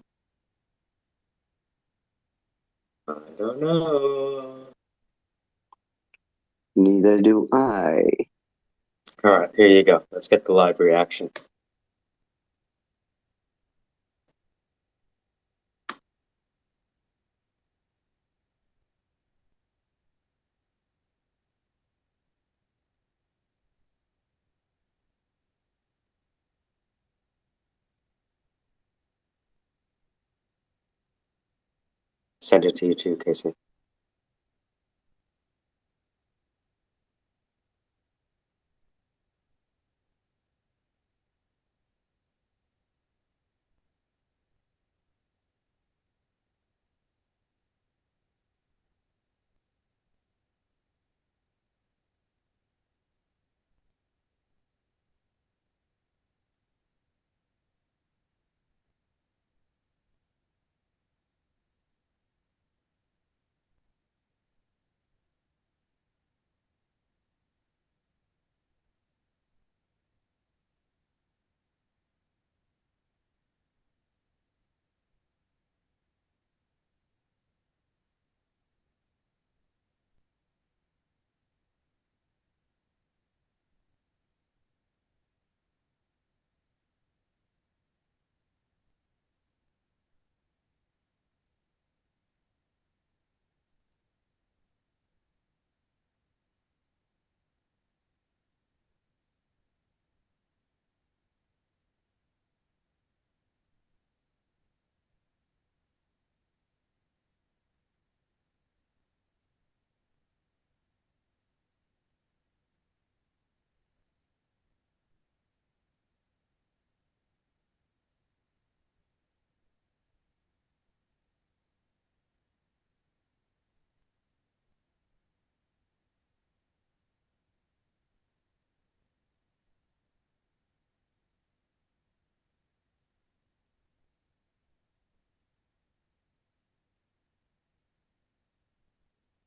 I don't know. Neither do I. All right, here you go. Let's get the live reaction. Send it to you too, Casey.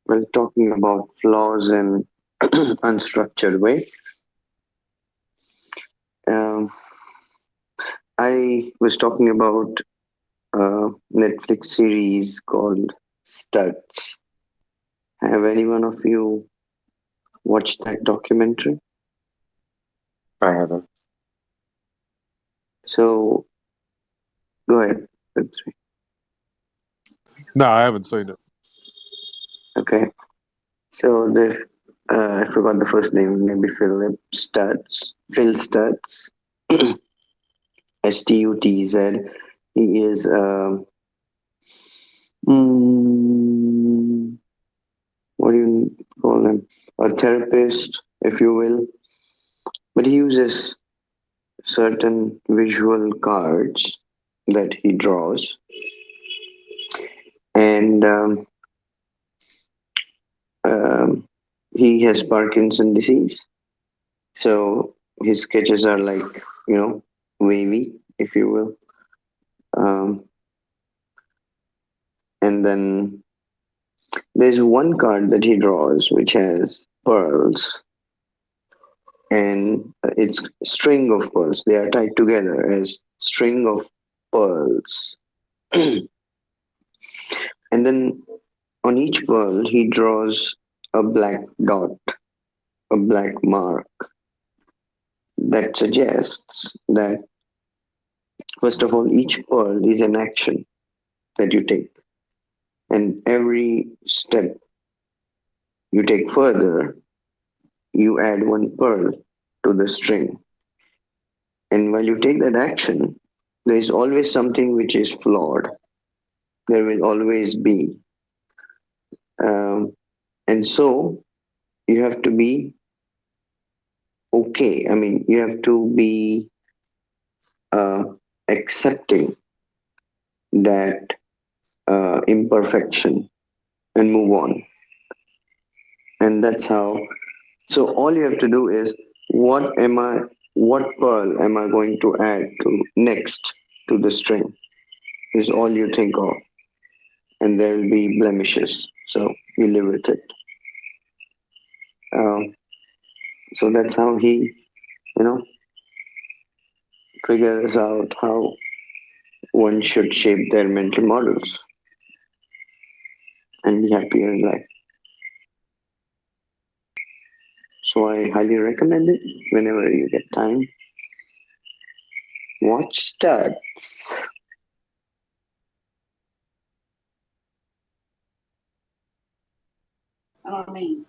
Well, talking about flaws in unstructured way, um, I was talking about a Netflix series called Studs. Have any one of you watched that documentary? I haven't. So go ahead. No, I haven't seen it. Okay. So I forgot the first name. Maybe Philip Stutz. Phil Stutz. Stutz. He is what do you call him? A therapist, if you will. But he uses certain visual cards that he draws, and um, he has Parkinson disease. So his sketches are like, wavy, if you will. And then there's one card that he draws which has pearls, and it's string of pearls. They are tied together as string of pearls. And then on each pearl, he draws a black dot, a black mark that suggests that, first of all, each pearl is an action that you take. And every step you take further, you add one pearl to the string. And while you take that action, there is always something which is flawed. There will always be. Um, and so you have to be okay. I mean, you have to be uh, accepting that imperfection and move on. And that's how. So all you have to do is, what pearl am I going to add to next to the string? Is all you think of, and there will be blemishes. So you live with it. Um, so that's how he, you know, figures out how one should shape their mental models and be happier in life. So I highly recommend it whenever you get time. Watch studs. I mean,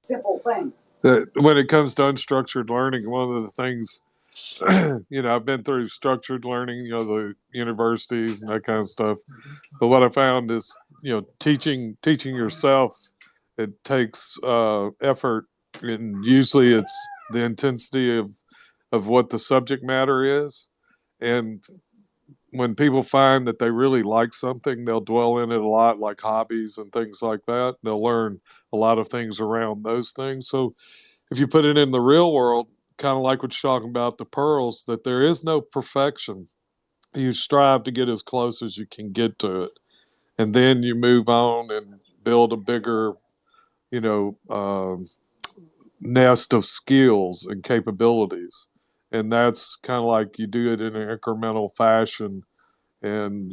simple thing. When it comes to unstructured learning, one of the things, I've been through structured learning, the universities and that kind of stuff. But what I found is, teaching yourself, it takes effort, and usually it's the intensity of what the subject matter is. And when people find that they really like something, they'll dwell in it a lot, like hobbies and things like that. They'll learn a lot of things around those things. So if you put it in the real world, kind of like what you're talking about, the pearls, that there is no perfection. You strive to get as close as you can get to it. And then you move on and build a bigger, you know, nest of skills and capabilities. And that's kind of like you do it in an incremental fashion. And,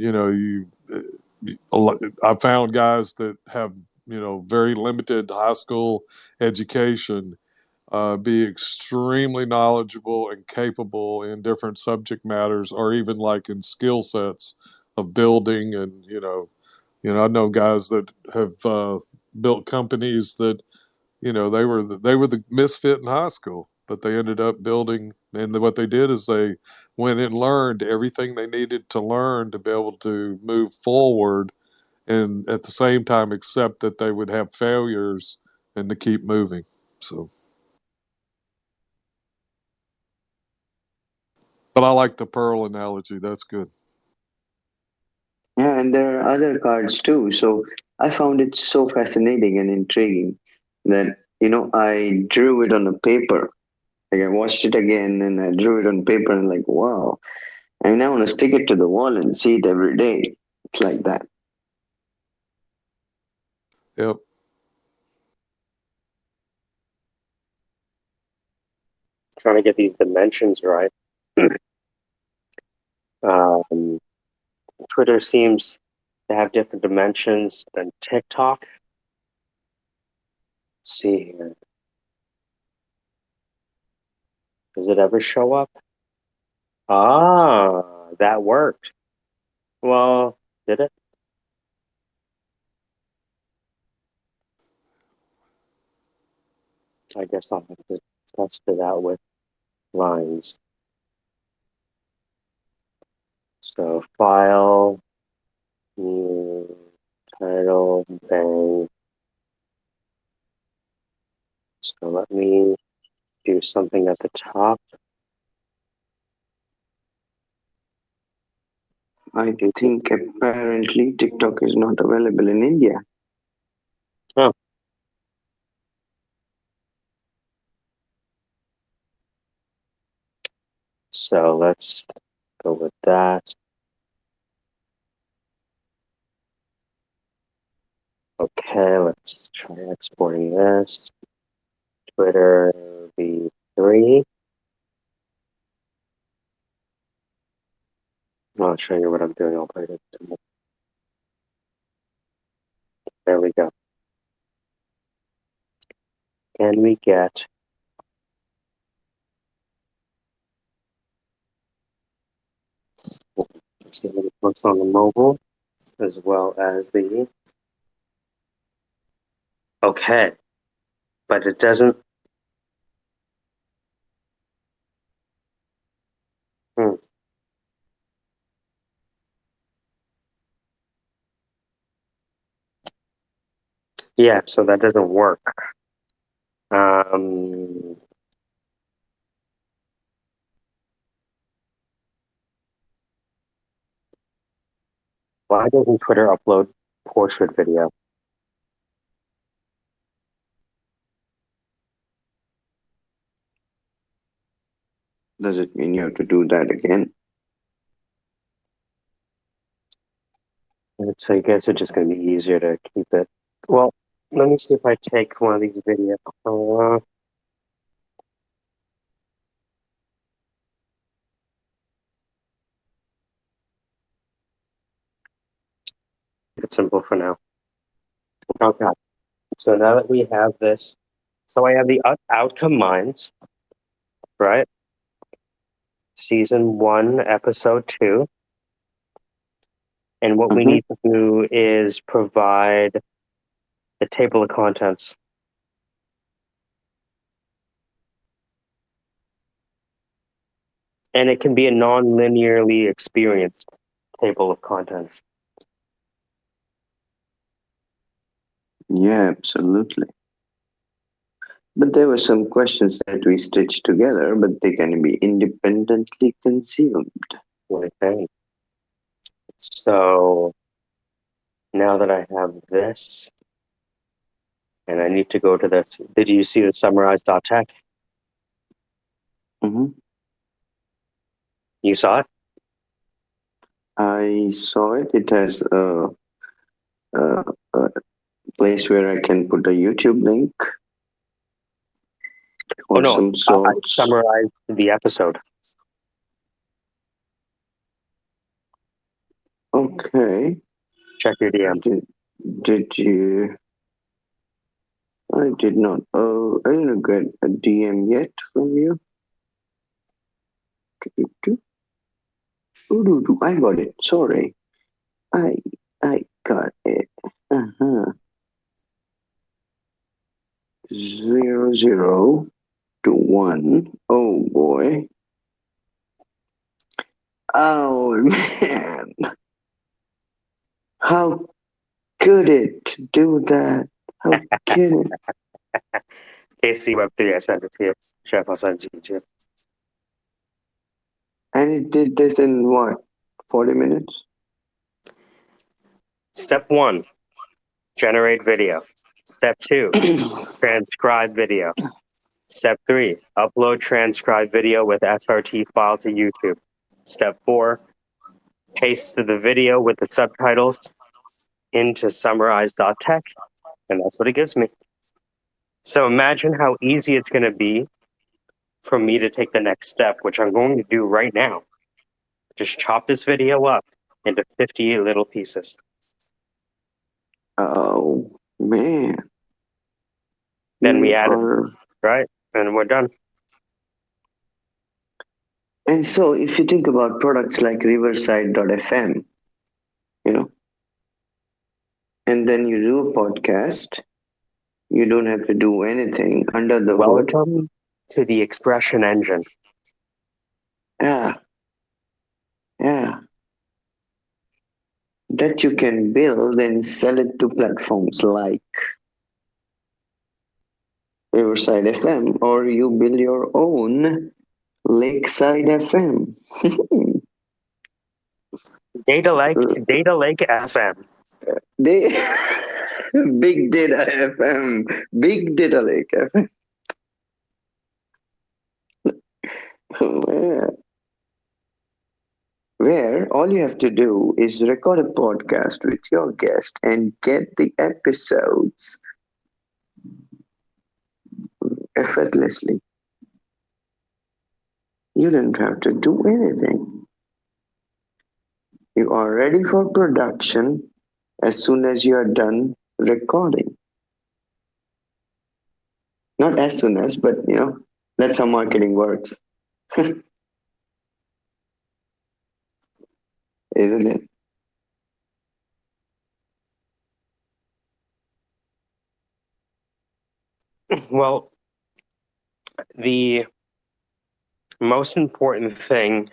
I found guys that have, very limited high school education be extremely knowledgeable and capable in different subject matters, or even like in skill sets of building. And I know guys that have built companies that they were the misfit in high school, but they ended up building. And what they did is they went and learned everything they needed to learn to be able to move forward, and at the same time accept that they would have failures and to keep moving. So. But I like the pearl analogy. That's good. Yeah, and there are other cards too. So I found it so fascinating and intriguing that, I drew it on a paper. Like I watched it again and I drew it on paper and like, wow. I now want to stick it to the wall and see it every day. It's like that. Yep. Trying to get these dimensions right. Twitter seems to have different dimensions than TikTok. Let's see here. Does it ever show up? Ah, that worked. Well, did it? I guess I'll have to test it out with lines. So file, new, title, bang. So let me do something at the top. I think apparently TikTok is not available in India. Oh. So let's go with that. Okay, let's try exporting this. Twitter V3. I'll show you what I'm doing. I'll play it. There we go. Can we get let's see what it looks on the mobile as well as the okay, but it doesn't. Hmm. Yeah, so that doesn't work. Why doesn't Twitter upload portrait video? Does it mean you have to do that again? So I guess it's just going to be easier to keep it. Well, let me see if I take one of these videos. It's simple for now. Okay. So now that we have this, so I have the outcome mines, right? Season 1, episode 2. And what we need to do is provide the table of contents. And it can be a non-linearly experienced table of contents. Yeah, absolutely. But there were some questions that we stitched together, but they can be independently consumed. Okay. So now that I have this, and I need to go to this. Did you see the summarize.tech? Mm-hmm. You saw it? I saw it. It has a place where I can put a YouTube link or some I sorts. summarized the episode. Okay. Check your DM. Did you? I did not. Oh, I didn't get a DM yet from you. I got it. Sorry. I got it. 0021. Oh boy. Oh man. How could it do that? How could it? KC Web3, I sent it to you. Chef, I'll send it to you. And it did this in what? 40 minutes? Step 1, generate video. Step 2, transcribe video. Step 3, upload transcribed video with SRT file to YouTube. Step 4, paste the video with the subtitles into summarize.tech, and that's what it gives me. So imagine how easy it's going to be for me to take the next step, which I'm going to do right now. Just chop this video up into 50 little pieces. Oh man. Then we add it, right? And we're done. And so if you think about products like Riverside.fm, you know, and then you do a podcast, you don't have to do anything under the hood. Welcome to the expression engine. Yeah. That you can build and sell it to platforms like Riverside FM, or you build your own Lakeside FM. Data Lake FM. They Big Data FM, Big Data Lake FM. Where all you have to do is record a podcast with your guest and get the episodes effortlessly. You don't have to do anything. You are ready for production as soon as you are done recording. Not as soon as, but that's how marketing works, isn't it? Well, the most important thing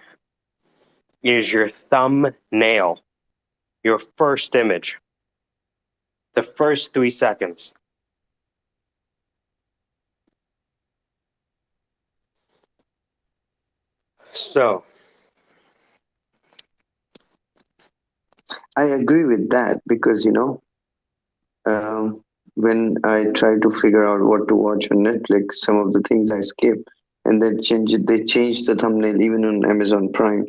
is your thumbnail, your first image, the first 3 seconds. So, I agree with that because when I try to figure out what to watch on Netflix, some of the things I skip, and then change it. They change the thumbnail even on Amazon Prime,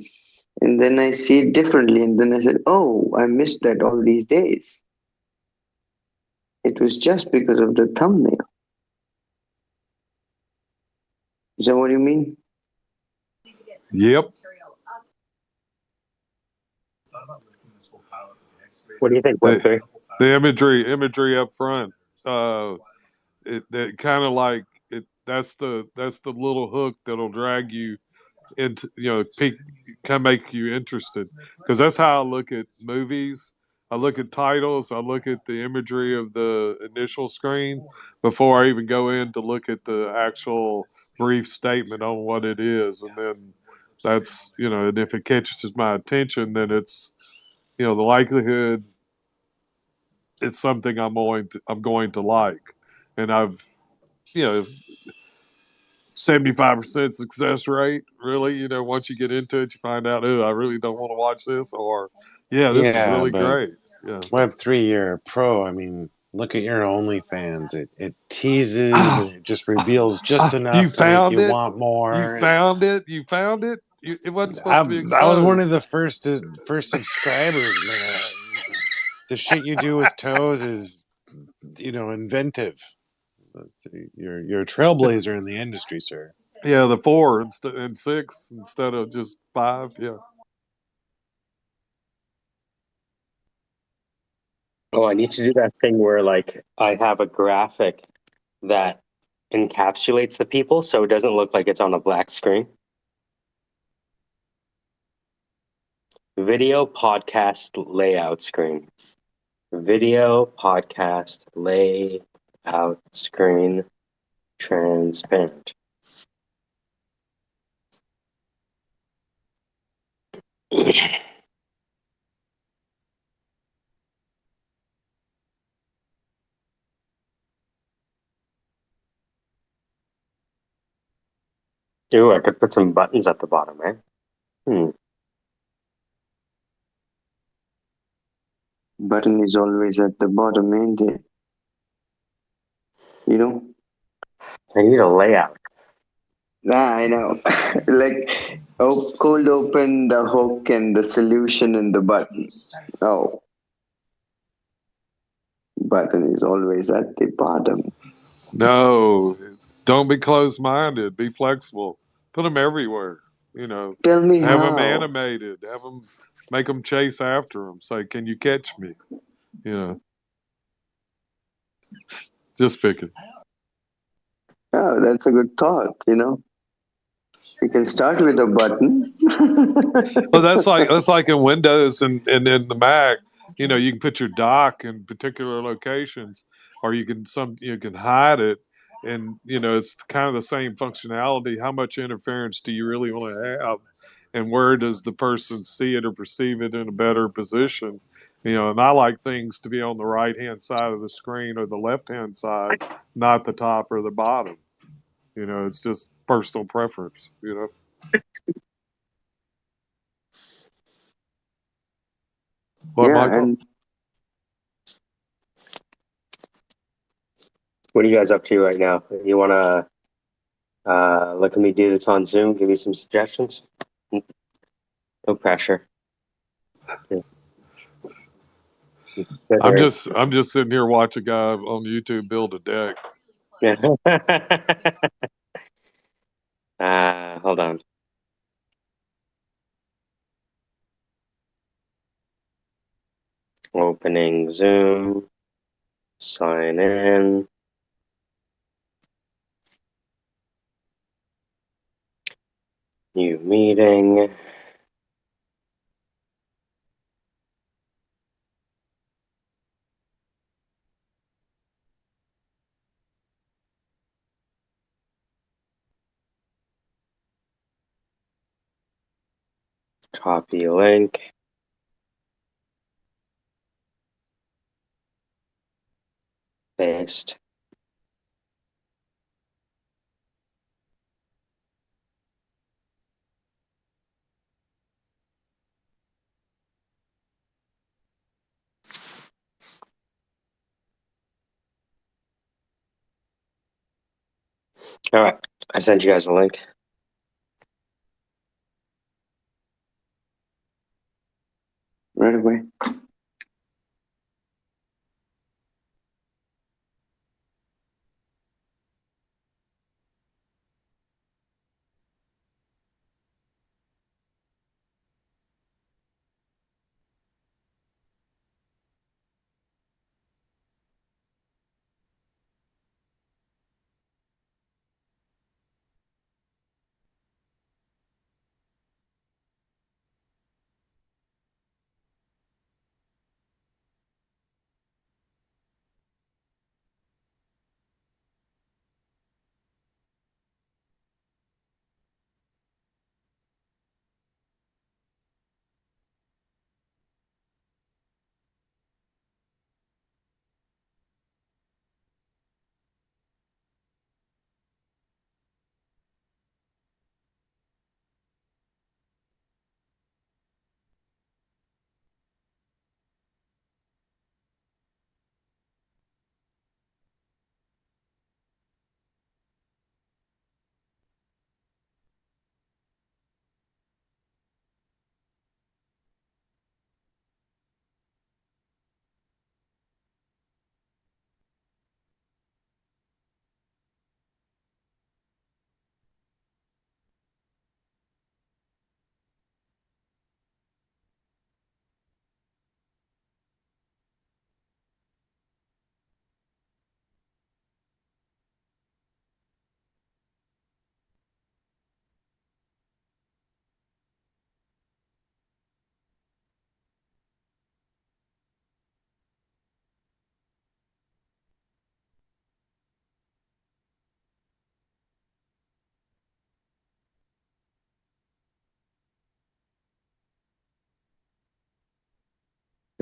and then I see it differently, and then I said, "Oh, I missed that all these days. It was just because of the thumbnail." Is that what you mean? Yep. what do you think, Winter? The imagery up front. It kind of like it. That's the little hook that'll drag you into, kind of make you interested, because that's how I look at movies. I look at titles. I look at the imagery of the initial screen before I even go in to look at the actual brief statement on what it is, and then that's and if it catches my attention, then it's the likelihood it's something I'm going to like, and I've 75% success rate. Really, once you get into it, you find out, oh, I really don't want to watch this, or yeah, this is Yeah, really but great. Yeah. Web3, you're a pro. I mean, look at your OnlyFans. It teases and it just reveals just You enough to make found you it. want more. You found it. You found it. It wasn't I, supposed to be I was one exposed. of the first subscribers, man. The shit you do with toes is, inventive. You're a trailblazer in the industry, sir. Yeah, the 4 and 6 instead of just 5. Yeah. Oh, I need to do that thing where like I have a graphic that encapsulates the people so it doesn't look like it's on a black screen. Video podcast layout screen. Video podcast layout screen transparent. Ooh, I could put some buttons at the bottom, eh? Button is always at the bottom, ain't it? I need a layout. I know. Like, cold open, the hook, and the solution in the button. Oh, button is always at the bottom. No, don't be closed-minded. Be flexible. Put them everywhere. Tell me Have them how. animated. Make them chase after them. Say, "Can you catch me?" Just picking. Oh, that's a good thought, You can start with a button. Well, that's like in Windows and in the Mac. You can put your dock in particular locations, or you can hide it, and it's kind of the same functionality. How much interference do you really want to have, and where does the person see it or perceive it in a better position? And I like things to be on the right hand side of the screen or the left hand side, not the top or the bottom. It's just personal preference. What, Yeah, Michael? and What are you guys up to right now? You want to look at me do this on Zoom? Give me some suggestions. No pressure. I'm just sitting here watching a guy on YouTube build a deck. Hold on. Opening Zoom. Sign in. New meeting. Copy link. Paste. All right, I sent you guys a link. Right away.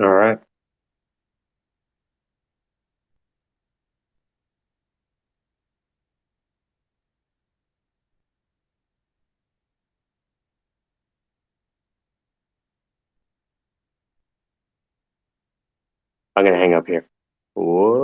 All right. I'm gonna hang up here. Whoa.